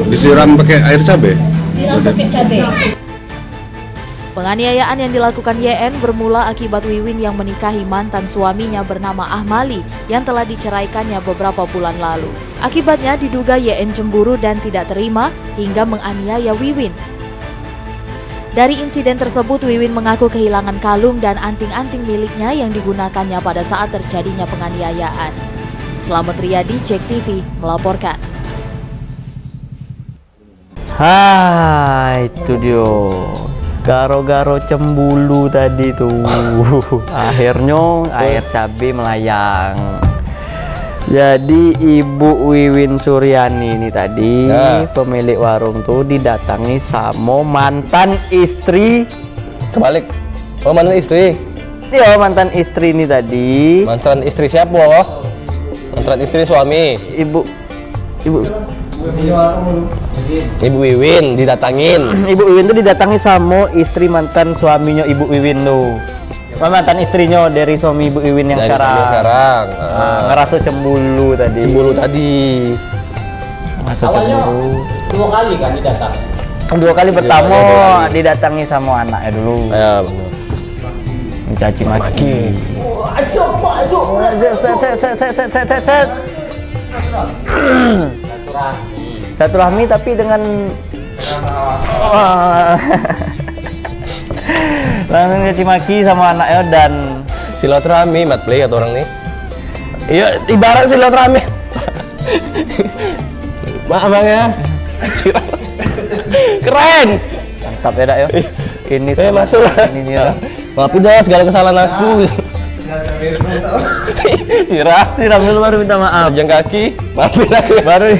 disiram pakai air cabai. Siram pakai cabai. Penganiayaan yang dilakukan YN bermula akibat Wiwin yang menikahi mantan suaminya bernama Ahmali yang telah diceraikannya beberapa bulan lalu. Akibatnya diduga YN cemburu dan tidak terima hingga menganiaya Wiwin. Dari insiden tersebut, Wiwin mengaku kehilangan kalung dan anting-anting miliknya yang digunakannya pada saat terjadinya penganiayaan. Slamet Riyadi, Cek TV, melaporkan. Hai, itu dia. Garo-garo cembulu tadi tuh. Akhirnya air cabai melayang. Jadi Ibu Wiwin Suryani ini tadi, pemilik warung tuh didatangi sama mantan istri. Kebalik. Oh, mantan istri. Iya, mantan istri ini tadi. Mantan istri siapa? Mantan istri suami. Ibu Wiwin didatangin. Ibu Wiwin tuh didatangi sama istri mantan suaminya Ibu Wiwin tuh. Mantan istrinya dari suami Ibu Wiwin yang Dari sekarang. sekarang. Ngerasa cemburu tadi. Cemburu tadi. Ngerasa Awalnya cemburu. 2 kali kan didatangi. 2 kali pertama dua kali. didatangi sama anaknya dulu. Ya, benar. Mencaci maki. Satu rahmi tapi dengan langsung caci maki sama anaknya dan silaturahmi Mat Play atau orang nih. Iya, ibarat silaturahmi. Maaf Bang ya. Keren. Mantap ya dak yo. Ini Masuk lah. ini ya. Maafin dah segala kesalahan aku. Siram dulu baru minta maaf. Jeng kaki, maafin aku. Baru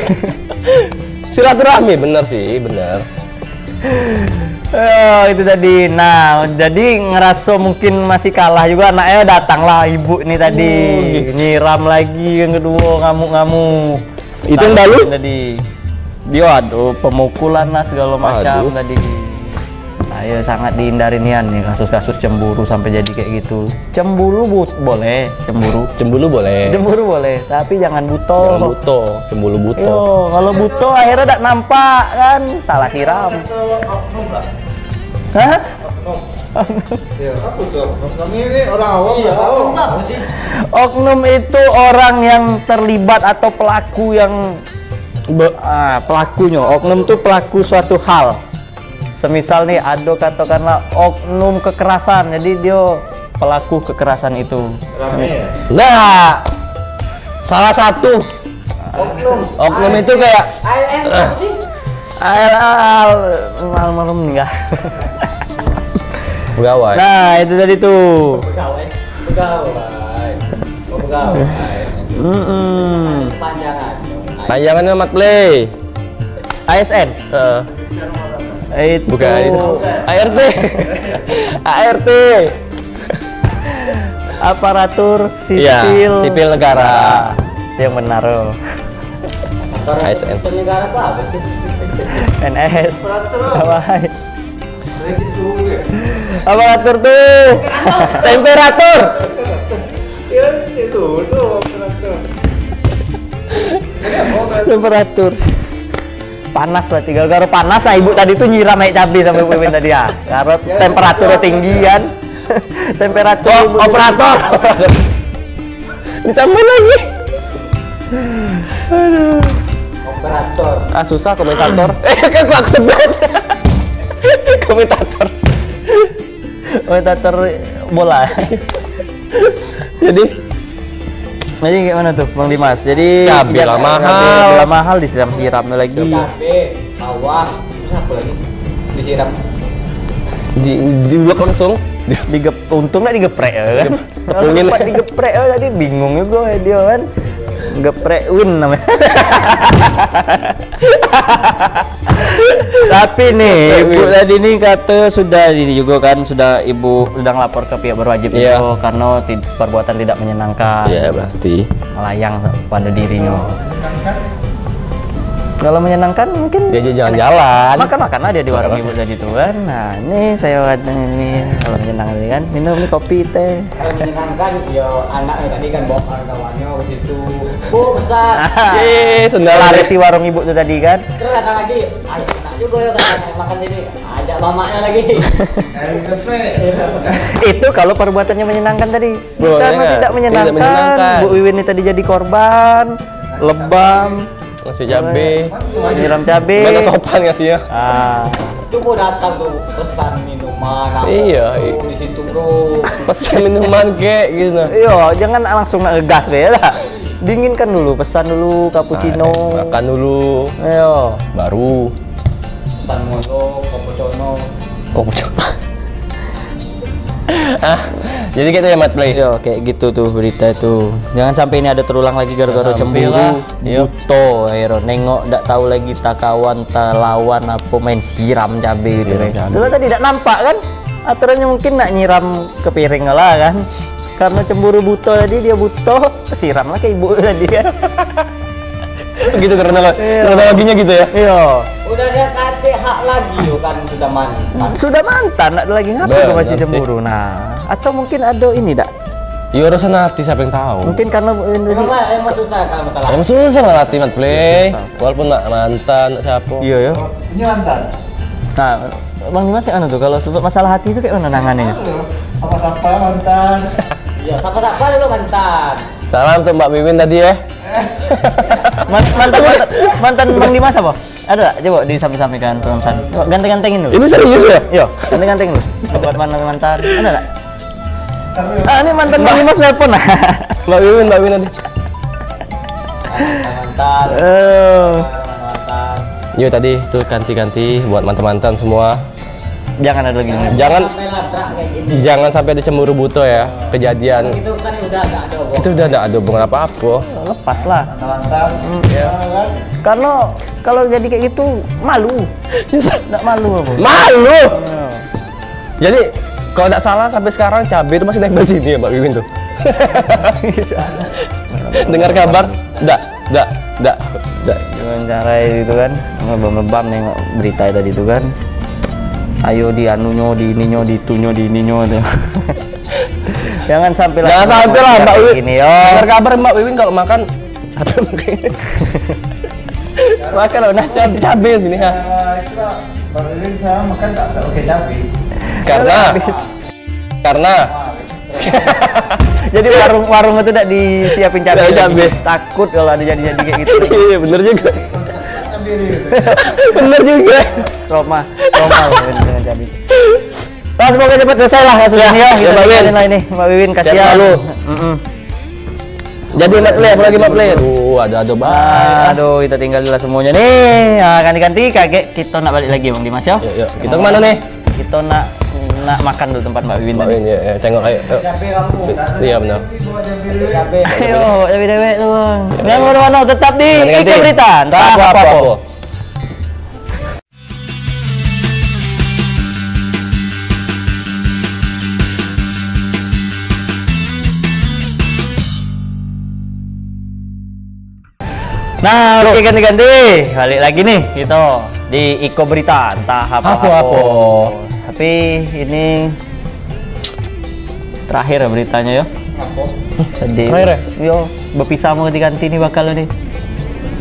Silaturahmi, bener sih, bener. oh, itu tadi. Nah, jadi ngerasa mungkin masih kalah juga anaknya, datanglah ibu ini tadi. Gitu. Nyiram lagi yang kedua, ngamuk-ngamuk. Itu yang baru? Tadi. Dia aduh pemukulan lah segala macam Aduh. tadi. Ayo sangat dihindari nian nih kasus-kasus cemburu sampai jadi kayak gitu. Cemburu boleh, cemburu. Cemburu boleh. Cemburu boleh, tapi jangan buto. Jangan buto, cemburu buto. Yo, kalau buto akhirnya tak nampak kan, salah siram. Hah? Apa tuh? Kami ini orang awam nggak tahu. Oknum itu orang yang terlibat atau pelaku yang pelakunya. Oknum itu pelaku suatu hal. Semisal nih ada katakanlah oknum kekerasan, jadi dia pelaku kekerasan itu. Nah, salah satu oknum itu kayak malam enggak. pegawai. Nah, itu tadi tuh. Pegawai. Panjangannya Mat Play. ASN. Itu Bukan itu. ART. ART. Aparatur sipil. Iya, sipil negara. Itu yang benar. ASN. Negara itu apa sih? NS. Aparatur tuh. Temperatur. Temperatur. Panas berarti, gara-gara panas nah ibu tadi tuh nyiram naik cabai sampai Wiwin tadi ya. Karena temperaturnya tinggi kan. Temperatur Operator. Ditambah lagi. Aduh. Operator. Susah komentator. Kan aku sebut. Komentator. Komentator bola. Jadi kayak mana tuh Bang Dimas? Jadi cabai lah mahal. Mahal disiram-siram lagi. Cabai, bawang, terus apa lagi? Disiram. Diulek langsung. Untung nggak digeprek ya kan? Tepungin. Kalau digeprek ya tadi bingung juga ya dia kan. Geprek win namanya. Tapi nih ibu tadi nih kata sudah ini juga kan, sudah ibu sedang lapor ke pihak berwajib itu karena perbuatan tidak menyenangkan. Iya pasti. Melayang pada dirinya. Kalau menyenangkan mungkin dia jalan-jalan. Makan aja di warung ibu tadi tuh kan. Nah ini saya ini kalau menyenangkan kan minum nih kopi teh. Kalau menyenangkan ya anaknya tadi kan bawa kawan-kawannya ke situ. Bu besar. Sendal laris si warung ibu tuh tadi kan. Terus datang lagi, ayo enak juga ya kan makan sini. Ajak mamanya lagi. Itu kalau perbuatannya menyenangkan tadi. Karena tidak menyenangkan. Bu Wiwin ini tadi jadi korban, lebam. Ngasih cabe, nyiram cabe. mana sopan ngasihnya? Itu gua datang tuh pesan minuman. Iya. Di situ bro. Pesan minuman kayak gitu. Iya, jangan langsung ngegas be lah. Dinginkan dulu, pesan dulu cappuccino. Makan dulu. Ayo. Baru. Pesan mono, cappuccino. Jadi gitu ya Mat Play. Yo, kayak gitu tuh berita itu. Jangan sampai ini ada terulang lagi gara-gara cemburu. Buto, ayo nengok ndak tahu lagi tak kawan, tak lawan apa main siram cabe gitu kan. Ternyata tidak nampak kan? Aturannya mungkin nak nyiram ke piring lah kan. Karena cemburu buto tadi dia buto, siramlah ke ibu tadi kan. Gitu kronologinya gitu ya. Iya. Udah ada kate hak lagi yo kan sudah mantan. Sudah mantan, ada lagi ngapa masih cemburu. Nah, atau mungkin ada ini dak? Ya urusan hati siapa yang tahu. Mungkin karena emang susah kalau masalah. Emang susah lah hati Mat Play. Walaupun nak mantan, nak siapa. Iya ya. Ini mantan. Nah, Bang Dimas anu tuh kalau masalah hati itu kayak mana nangannya? Apa sampai mantan? Iya, sapa-sapa dulu mantan. Salam tuh Mbak Mimin tadi ya. mantan Bang Dimas apa? Ada gak? Coba disampaikan pesan. Ganteng-gantengin dulu. Ini serius ya? Iya, ganteng-gantengin dulu. Buat mantan. Ada gak? Ini mantan Bang Dimas nelpon. Mbak Mimin tadi. Mantan. Yuk tadi tuh ganti-ganti buat mantan-mantan semua. Jangan ada lagi. Jangan sampai ada cemburu buto ya kejadian. Itu kan udah nggak ada hubungan. Itu udah nggak ada hubungan apa-apa. Lepas lah. Mantan-mantan. Ya. Karena kalau jadi kayak gitu malu. Nggak malu apa? Malu. Jadi kalau tidak salah sampai sekarang cabai itu masih naik baju ini ya Mbak Wiwin tuh. Dengar kabar? Enggak. Dengan cara itu kan ngebam-ngebam nengok berita tadi itu kan. Ayo di anunya, di ininya, di itunya, di ininya. Jangan sampai lah. Jangan sampai lah Mbak Wiwin. Gini yo. Dengar kabar Mbak Wiwin kalau makan cabai mungkin. Makan loh nasi cabai sini ya. Mbak Wiwin sekarang makan nggak pakai cabai. Karena jadi warung itu tidak disiapin cabai. Takut kalau ada jadi kayak gitu. Iya bener juga. Bener juga. Roma dengan cabai. Nah, semoga cepat selesai lah kasusnya ya. Kita Wiwin lah ini, Mbak Wiwin kasihan. Lalu. Jadi Mat Play, apalagi Mat Play? Aduh, ada banget. Aduh, kita tinggalin semuanya nih. Nah, ganti-ganti kakek kita nak balik lagi Bang Dimas ya. Yuk. Kita kemana nih? Kita nak makan dulu tempat Mbak Wiwin. Mbak Wiwin ya, tengok ayo. Cabai kamu. Iya benar. Cabai. Ayo, cabai tuh Bang. Yang mana tetap di Iko Berita. Entah apa-apa. Nah, oke ganti-ganti. Balik lagi nih kita di Iko Berita. Entah apa-apa. Tapi ini terakhir ya beritanya ya. Sedih. Terakhir ya? Yo, berpisah mau ganti-ganti nih bakal nih.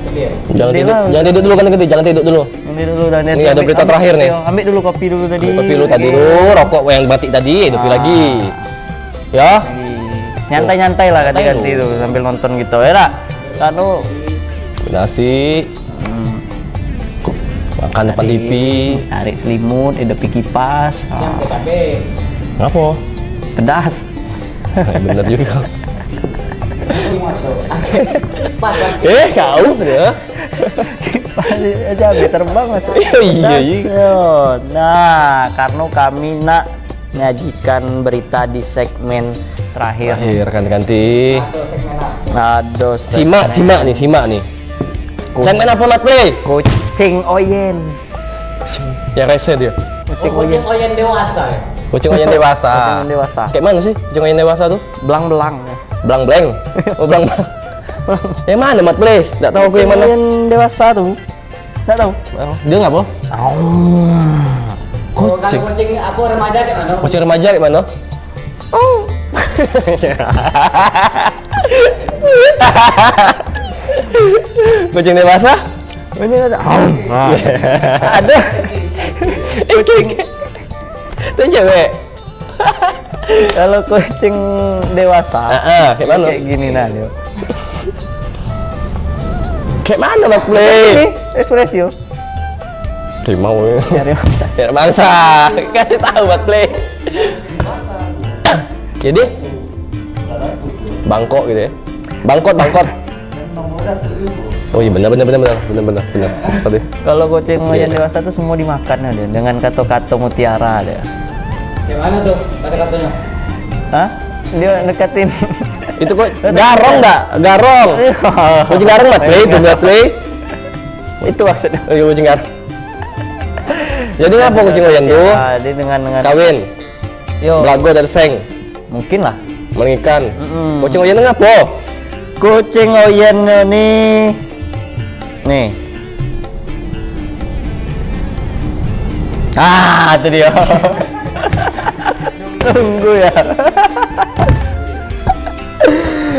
Sedih. Jangan tidur dulu kan ganti, jangan tidur dulu. Ini ada berita terakhir nih. Ambil dulu kopi dulu tadi. Kopi dulu tadi dulu, rokok yang batik tadi, kopi lagi. Ya. Nyantai-nyantai lah ganti-ganti itu sambil nonton gitu ya lah. Kanu nasi. Makan depan TV, tarik selimut, ada kipas. Cabai. Ngapa? Pedas. Bener juga. Kau ya? Kipas cabai terbang masuk. Iya. Nah, karena kami nak menyajikan berita di segmen terakhir. Ganti-ganti. Aduh, simak nih. Segmen apa Mat Play? Kucing Oyen. Yang rese dia. Kucing Oyen dewasa ya? Kucing Oyen dewasa. Kucing dewasa. Kayak mana sih kucing Oyen dewasa tuh? Belang-belang. Belang-belang? Oh belang-belang. Yang mana Mat Play? Nggak tahu aku yang mana. Oyen dewasa tuh. Nggak tahu. Dia ngapa? Kucing. Kucing aku remaja kayak mana? Kucing remaja kayak mana? Kucing dewasa? Kucing dewasa. Ada. Kucing. Itu cewek. Kalau kucing dewasa, kayak mana? Kayak gini nah dia. Kayak mana Mas Play? Ekspresi yo. Rimau ya. Mangsa. Mangsa. Kasih tahu Mas Play. Jadi Bangkok gitu ya. Bangkot. Oh iya benar. Tadi. Kalau kucing yang dewasa tuh semua dimakan dia dengan kata-kata mutiara dia. Yang mana tuh kata-katanya? Hah? Dia deketin. Itu kok garong enggak? Garong. Kucing garong Mat Play. Itu maksudnya. Oh iya kucing garong. Jadi ngapa kucing Oyen tuh? Dia dengan kawin. Yo. Belago dari seng. Mungkin lah. Mengikan. Kucing Oyen ngapa? Kucing Oyen nih. Itu dia. Tunggu ya.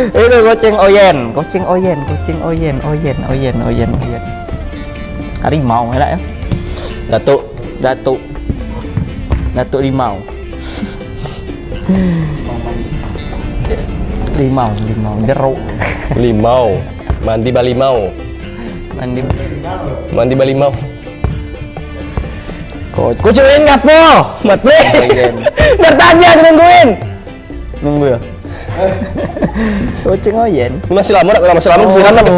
Itu kucing Oyen. Harimau enak ya. Datuk limau. Limau jeruk. Limau. Mandi balimau. Kucing Oyen ngapo? Mat Play. Bertanya nunggu ya. Kucing Oyen masih lama kesiram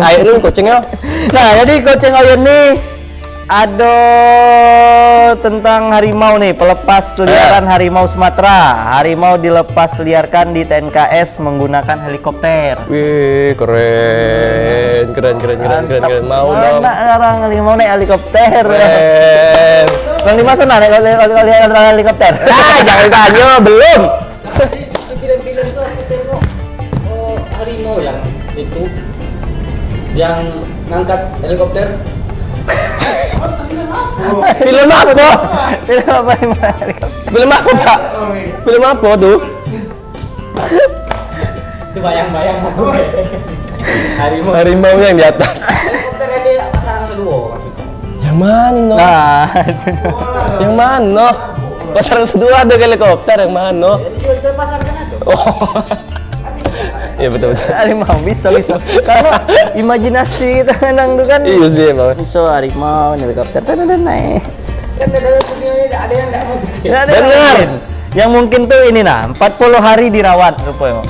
air nih kucingnya. Nah jadi kucing Oyen nih tentang harimau nih, pelepas liaran harimau Sumatera. Harimau dilepas liarkan di TNKS menggunakan helikopter. Wih, keren. Mau dong. Orang harimau naik helikopter. Keren. Bang Dimas pernah naik helikopter? Jangan ditanya, belum. Di film-film tuh aku tengok harimau yang itu yang ngangkat helikopter. Film apa? Film apa? Film apa, Pak? Film apa tuh? Itu bayang-bayang aku. Harimau yang di atas. Helikopter yang di pasangan kedua maksudnya. Yang mana? Nah, Yang mana? Pasaran kedua ada helikopter yang mana? Itu pasar kan ada. Oh. Iya betul. harimau bisa. Karena imajinasi tenang tuh kan. Iya sih emang. Bisa harimau helikopter naik. Kan dalam dunia ini ada yang enggak mungkin. Benar. Yang mungkin tuh ini 40 hari dirawat rupanya.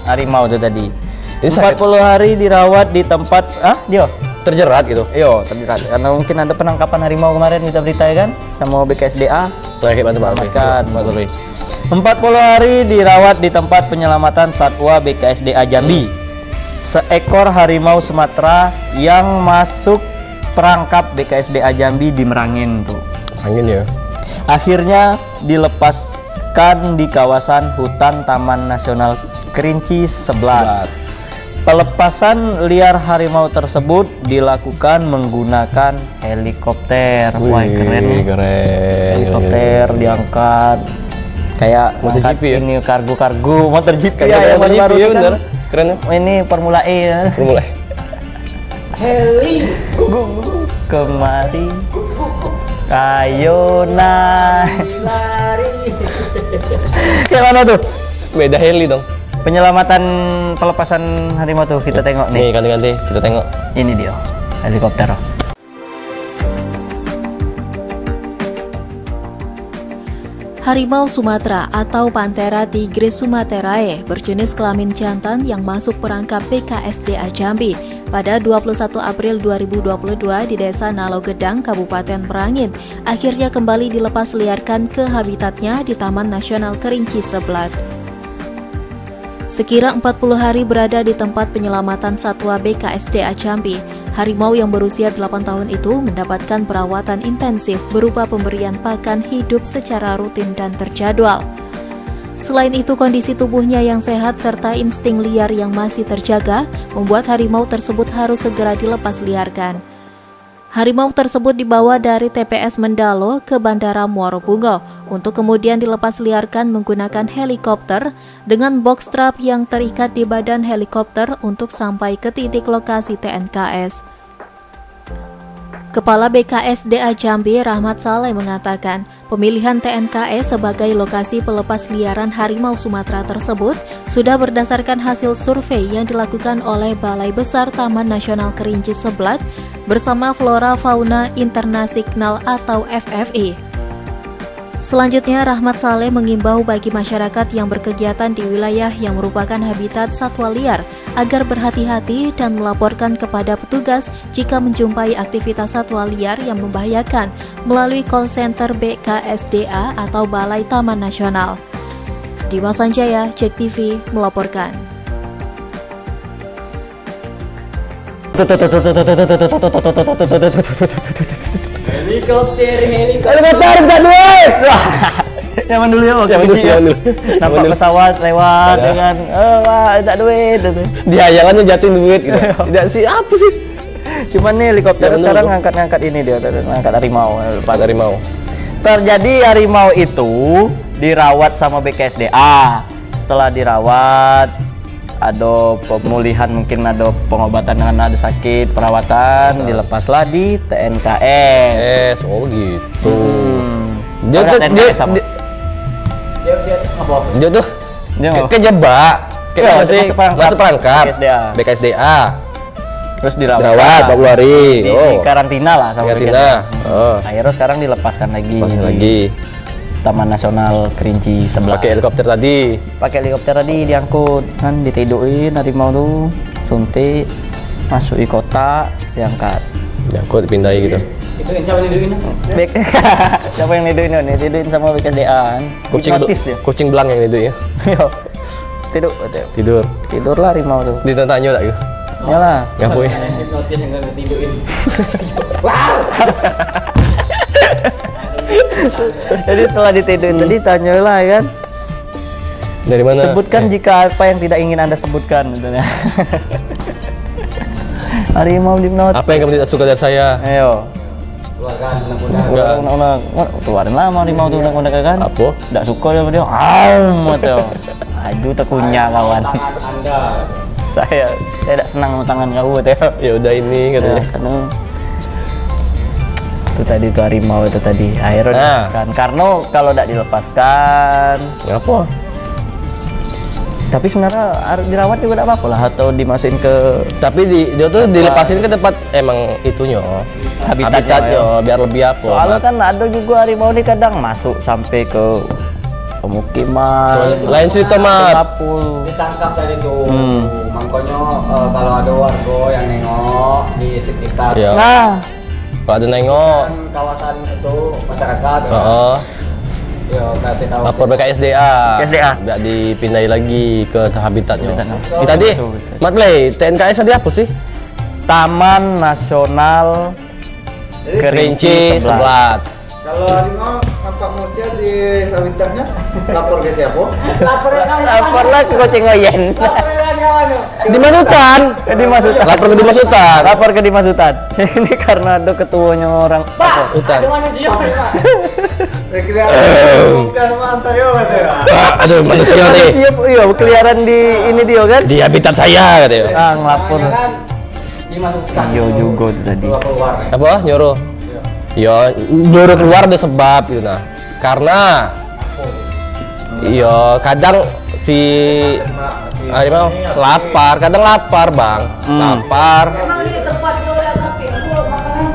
Harimau tuh tadi. 40 hari dirawat di tempat dia terjerat gitu. Iya, terjerat. Karena mungkin ada penangkapan harimau kemarin kita beritakan sama BKSDA. Terakhir bantu Selamatkan. 40 hari dirawat di tempat penyelamatan satwa BKSDA Jambi. Seekor harimau Sumatera yang masuk perangkap BKSDA Jambi di Merangin tuh. Angin ya. Akhirnya dilepaskan di kawasan hutan Taman Nasional Kerinci Seblat. Pelepasan liar harimau tersebut dilakukan menggunakan helikopter. Wah, keren nih. Helikopter diangkat kayak MotoGP ya? Ini kargo MotoGP ya, yang baru-baru ya, kan. bener. Keren ya? Ini Formula E ya. Formula E. Heli Kemari ayo naik lari. Kayak mana tuh? Beda heli dong. Penyelamatan pelepasan harimau tuh kita tengok nih. Nih ganti-ganti kita tengok. Ini dia helikopter. Harimau Sumatera atau Panthera tigris sumaterae berjenis kelamin jantan yang masuk perangkap BKSDA Jambi pada 21 April 2022 di Desa Nalogedang, Kabupaten Merangin, akhirnya kembali dilepas liarkan ke habitatnya di Taman Nasional Kerinci Seblat. Sekira 40 hari berada di tempat penyelamatan satwa BKSDA Jambi, harimau yang berusia 8 tahun itu mendapatkan perawatan intensif berupa pemberian pakan hidup secara rutin dan terjadwal. Selain itu, kondisi tubuhnya yang sehat serta insting liar yang masih terjaga membuat harimau tersebut harus segera dilepas liarkan. Harimau tersebut dibawa dari TPS Mendalo ke Bandara Muaro Bungo untuk kemudian dilepas liarkan menggunakan helikopter dengan box trap yang terikat di badan helikopter untuk sampai ke titik lokasi TNKS. Kepala BKSDA Jambi Rahmat Saleh mengatakan, pemilihan TNKS sebagai lokasi pelepas liaran harimau Sumatera tersebut sudah berdasarkan hasil survei yang dilakukan oleh Balai Besar Taman Nasional Kerinci Seblat bersama Flora Fauna Internasional atau FFI. Selanjutnya, Rahmat Saleh mengimbau bagi masyarakat yang berkegiatan di wilayah yang merupakan habitat satwa liar agar berhati-hati dan melaporkan kepada petugas jika menjumpai aktivitas satwa liar yang membahayakan melalui call center BKSDA atau Balai Taman Nasional. Dimas Sanjaya, JEK TV melaporkan. Helikopter minta duit. Zaman dulu ya waktu kecil. Nampak pesawat lewat dengan minta duit gitu. Dihayangannya jatuhin duit gitu. Tidak sih apa sih? Cuman nih helikopter sekarang ngangkat-ngangkat ini dia, ngangkat harimau, lepas harimau. Terjadi harimau itu dirawat sama BKSDA. Setelah dirawat, ada pemulihan, mungkin ada pengobatan dengan ada sakit, perawatan, dilepaslah di TNKS. Oh gitu. Dia tuh kejebak, masih perangkap BKSDA. Terus dirawat 40 hari. Di karantina lah sama karantina. Akhirnya sekarang dilepaskan lagi. Taman Nasional Kerinci Seblat. Pakai helikopter tadi. Pakai helikopter tadi diangkut kan, ditidurin harimau tuh, suntik, masuk di kota, diangkat. Diangkut dipindahin gitu. Itu insya Allah diduin. Siapa yang niduin nih? Tidurin sama BKSDA. Kucing belang yang itu ya. Tidur lah harimau tuh. Ditanya tak gitu. Yalah. Ngapain? Hipnotis yang nggak tidurin. Jadi setelah ditidurin tadi tanyalah kan. Dari mana? Sebutkan jika apa yang tidak ingin Anda sebutkan katanya. Harimau hipnotis. Apa yang kamu tidak suka dari saya? Ayo. Keluarkan undang-undang. Undang-undang. Keluarin lama harimau tuh undang-undang kan. Apa? Tidak suka sama dia. Tuh. Aduh tekunya kawan. Anda. Saya tidak senang sama tangan kau tuh. Ya udah ini katanya. Itu tadi tuh harimau itu tadi. Akhirnya dilepaskan. Karena kalau tidak dilepaskan, apa? Tapi sebenarnya dirawat juga tidak apa-apa lah, atau dimasukin ke. Tapi dia tuh dilepasin ke tempat emang itunya, habitatnya, biar lebih apa. Soalnya kan ada juga harimau ini kadang masuk sampai ke pemukiman. Lain cerita mah. Ditangkap tadi tuh. Makanya kalau ada warga yang nengok di sekitar. Ya. Nah, kalau ada nengok. Kawasan itu masyarakat. Yo, kasih tahu. Lapor BKSDA. Biar dipindahin lagi ke habitatnya. Tadi, Mat Play, TNKS tadi apa sih? Taman Nasional Kerinci Sebelat. Kalau harimau nampak manusia di habitatnya, lapor ke siapa? Laporlah ke Kucing Oyen. Dimas Hutan. Lapor ke Dimas Hutan. Lapor ke Dimas Hutan. Ini karena ada ketuanya orang hutan. Ada manusia, Pak. Bukan saya katanya. Aduh, manusia nih. Iya, berkeliaran di ini dia kan? Di habitat saya katanya. Ngelapor. Dimasukkan. Iya juga itu tadi. Apa? Nyuruh. Ya, nyuruh keluar ada sebab gitu nah. Karena iya, kadang si harimau lapar, kadang lapar, Bang. Lapar. Emang ini tempatnya udah mati, makanan.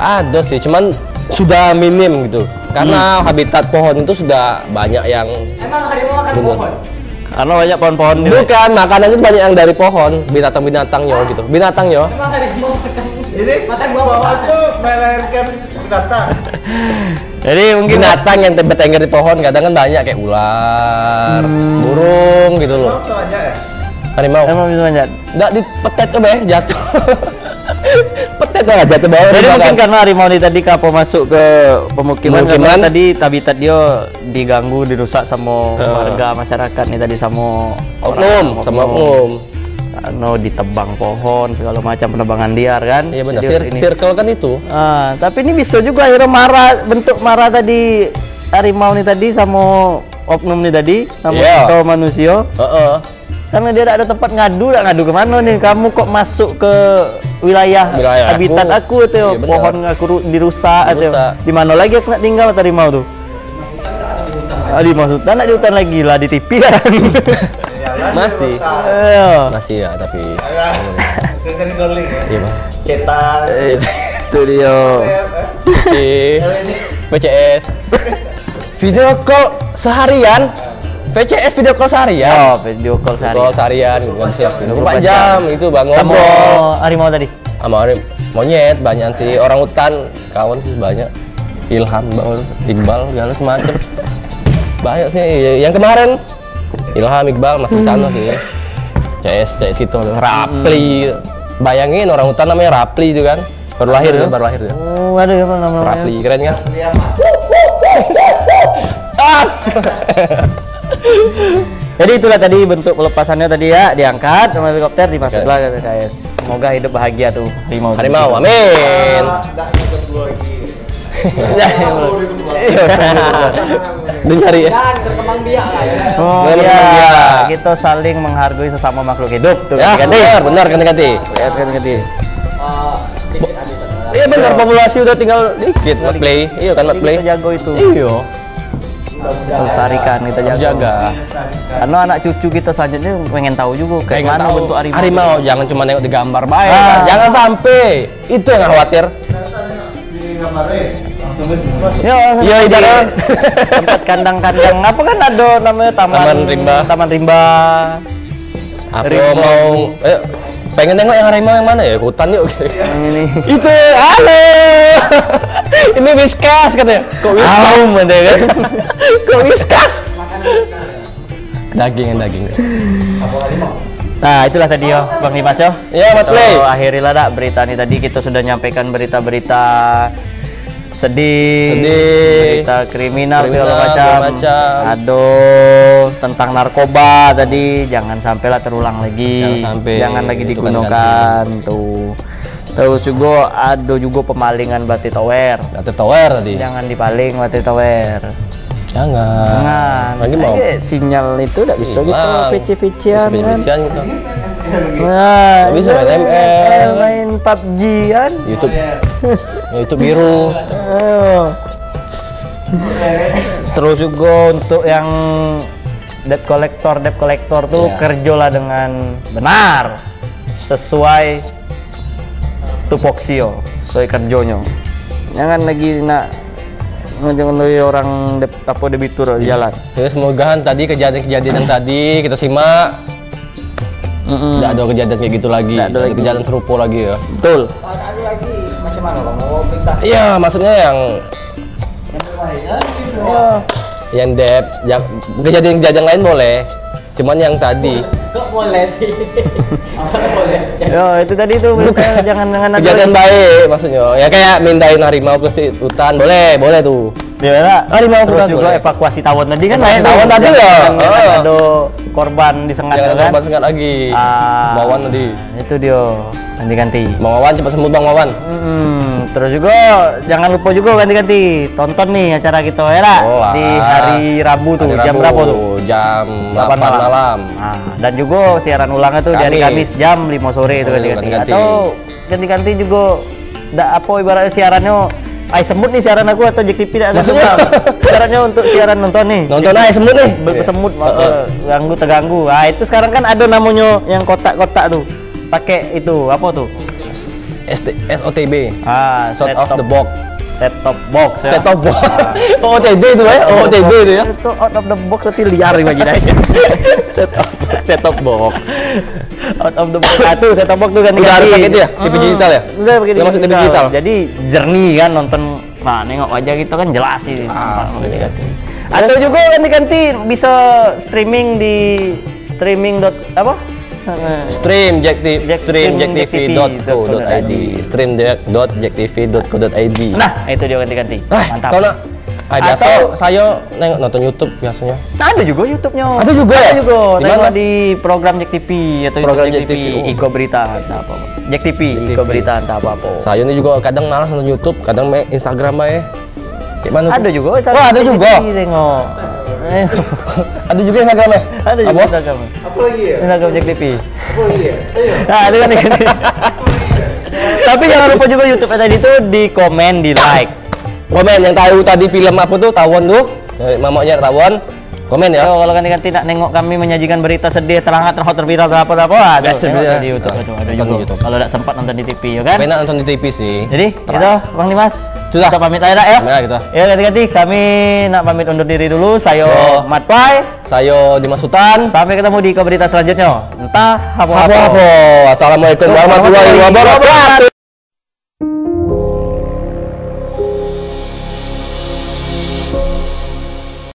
Ada sih, cuman sudah minim gitu. Karena habitat pohon itu sudah banyak yang Emang harimau makan pohon? Karena banyak pohon-pohon nih. Bukan, makanan itu banyak yang dari pohon, binatang-binatangnya gitu. Binatangnya. Emang harimau Ini makan buah-buahan itu melahirkan binatang. Jadi mungkin binatang yang tengger di pohon kadang kan banyak kayak ular, burung gitu loh. Banyak ya? Harimau. Emang bisa banyak. Enggak dipetet ke beh, jatuh. Petet lah jatuh bawah. Jadi mungkin karena harimau ini tadi kapo masuk ke pemukiman. Karena tadi habitat dia diganggu, dirusak sama warga masyarakat nih tadi sama oknum, sama oknum. Ditebang pohon segala macam penebangan liar kan. Iya benar. Circle kan itu. Tapi ini bisa juga akhirnya bentuk marah tadi harimau nih tadi sama oknum nih tadi sama atau manusia. Karena dia tidak ada tempat ngadu kemana nih? Kamu kok masuk ke wilayah habitat aku tuh, pohon aku dirusak tuh. Di mana lagi aku nak tinggal harimau tuh? Di hutan, nak di hutan lagi lah di TV kan. Masih ya, tapi sering calling ya. Iya, Bang. Cetak. Itu dia. VCS. Video call seharian. VCS video call seharian. Oh, video call seharian. Call seharian, nggak bisa 24 jam itu Bang, sama ngobrol. harimau tadi. Sama monyet banyak sih, orang hutan kawan sih banyak. Ilham, Iqbal, segala semacam. Banyak sih. Yang kemarin Ilham, Iqbal masih di sana sih. CS itu Rapli. Bayangin orang hutan namanya Rapli itu kan. Baru lahir kan, baru lahir ya. Oh, ada apa namanya? Rapli, keren kan? Jadi itulah tadi bentuk pelepasannya tadi ya, diangkat sama helikopter dimasuklah ke KS. Semoga hidup bahagia tuh harimau. Amin. Mencari ya. Berkembang biak lah ya. Oh iya, kita saling menghargai sesama makhluk hidup tuh. Ya, benar ganti-ganti. Iya benar, populasi udah tinggal dikit, Mat Play. Iya kan Mat Play. Kita jago itu. Iya. Melestarikan kita jaga. Karena anak cucu kita selanjutnya pengen tahu juga kayak mana bentuk harimau. Harimau jangan cuma nengok di gambar baik. Jangan sampai itu yang khawatir. Ya ibarat tempat kandang-kandang apa kan ada namanya taman rimba. Apa mau Pengen nengok yang harimau yang mana ya? Hutan yuk. Yang ini. Itu, halo. Ini Whiskas katanya. Kok Whiskas? Kan? Kok Whiskas? Daging. Nah, itulah tadi yo, Bang Dimas yo. Iya, Mat Play. Akhirilah dah berita nih tadi kita sudah nyampaikan berita-berita sedih, berita kriminal segala macam. Aduh, tentang narkoba tadi jangan sampailah terulang lagi. Jangan lagi digunakan tuh. Terus juga ada juga pemalingan Batik Tower. Tadi. Jangan dipaling Batik Tower. Jangan. Lagi mau sinyal itu tidak bisa gitu PC-PC-an kan. Gitu. Nah, bisa main ML, main PUBG kan. YouTube biru. Terus juga untuk yang debt collector tuh kerjalah dengan benar sesuai tupoksio, sesuai kerjonya. Jangan lagi jangan dari orang debitur jalan. Ya, semoga tadi kejadian yang tadi kita simak tidak ada kejadian kayak gitu lagi. Tidak ada kejadian serupa lagi ya. Betul. Ada lagi macam mana Bang? Mau minta? Iya, maksudnya yang debt, kejadian lain boleh. Cuman yang tadi. Kok boleh sih? Boleh. Yo, itu tadi tuh jangan kejadian baik maksudnya. Ya kayak mindahin harimau ke hutan, boleh tuh. Ya, harimau terus juga evakuasi tawon tadi kan. Tawon tadi ya. Ada korban disengat kan. Korban sengat lagi. Wawan tadi. Itu dia. Ganti-ganti. Bang Wawan cepat sembuh Bang Wawan. Terus juga jangan lupa juga ganti-ganti tonton nih acara kita ya di hari Rabu tuh. Jam berapa tuh? Jam 8 malam. Dan juga siaran ulangnya tuh dari Kamis jam 5 sore itu ganti-ganti. Atau ganti-ganti juga apa ibaratnya siarannya semut nih siaran aku atau Jack TV ada siarannya untuk siaran nonton nih. Nonton semut nih. Semut terganggu. Nah, itu sekarang kan ada namanya yang kotak-kotak tuh. Pakai itu apa tuh? SOTB. Set of the box. Set top box. Set top box. OTB itu ya. OTB itu ya. Itu out of the box berarti liar imajinasi. Set top box. Out of the box. Itu set top box tuh ganti-ganti. Udah pakai itu ya? TV digital ya? Udah pakai TV digital. Jadi jernih kan nonton. Nah, nengok wajah gitu kan jelas sih. Ganti-ganti. Atau juga ganti-ganti bisa streaming di streamjacktv.co.id. Nah, itu dia ganti-ganti. Mantap. Kalau biasa saya nonton YouTube biasanya. Ada juga YouTube-nya. Ada juga. Nengok di program Jack TV atau program Jack TV Iko Berita entah apa. Jack TV Iko Berita entah apa. Saya ini juga kadang malas nonton YouTube, kadang main Instagram aja. Gimana? Ada juga. Ada juga. Tengok. Ada juga Instagramnya. Ada juga Instagramnya. Apa lagi ya? Instagram Jack TV. Apa lagi ya? Nah, itu kan. Tapi jangan lupa juga YouTube tadi tuh di komen, di like. Komen yang tahu tadi film apa tuh? Tawon tuh. Mamanya Tawon. Komen ya. Kalau ganti-ganti nak nengok kami menyajikan berita sedih, terhangat, terviral, apa-apa, ada di YouTube itu. Ada juga. Kalau tidak sempat nonton di TV, ya kan? Enak nonton di TV sih. Jadi, gitu, Bang Dimas. Sudah. Kita pamit aja ya. Gitu. Ya, ganti-ganti kami nak pamit undur diri dulu. Saya Mat Pai. Saya Dimas Sultan. Sampai ketemu di berita selanjutnya. Entah apa-apa. Assalamualaikum warahmatullahi wabarakatuh.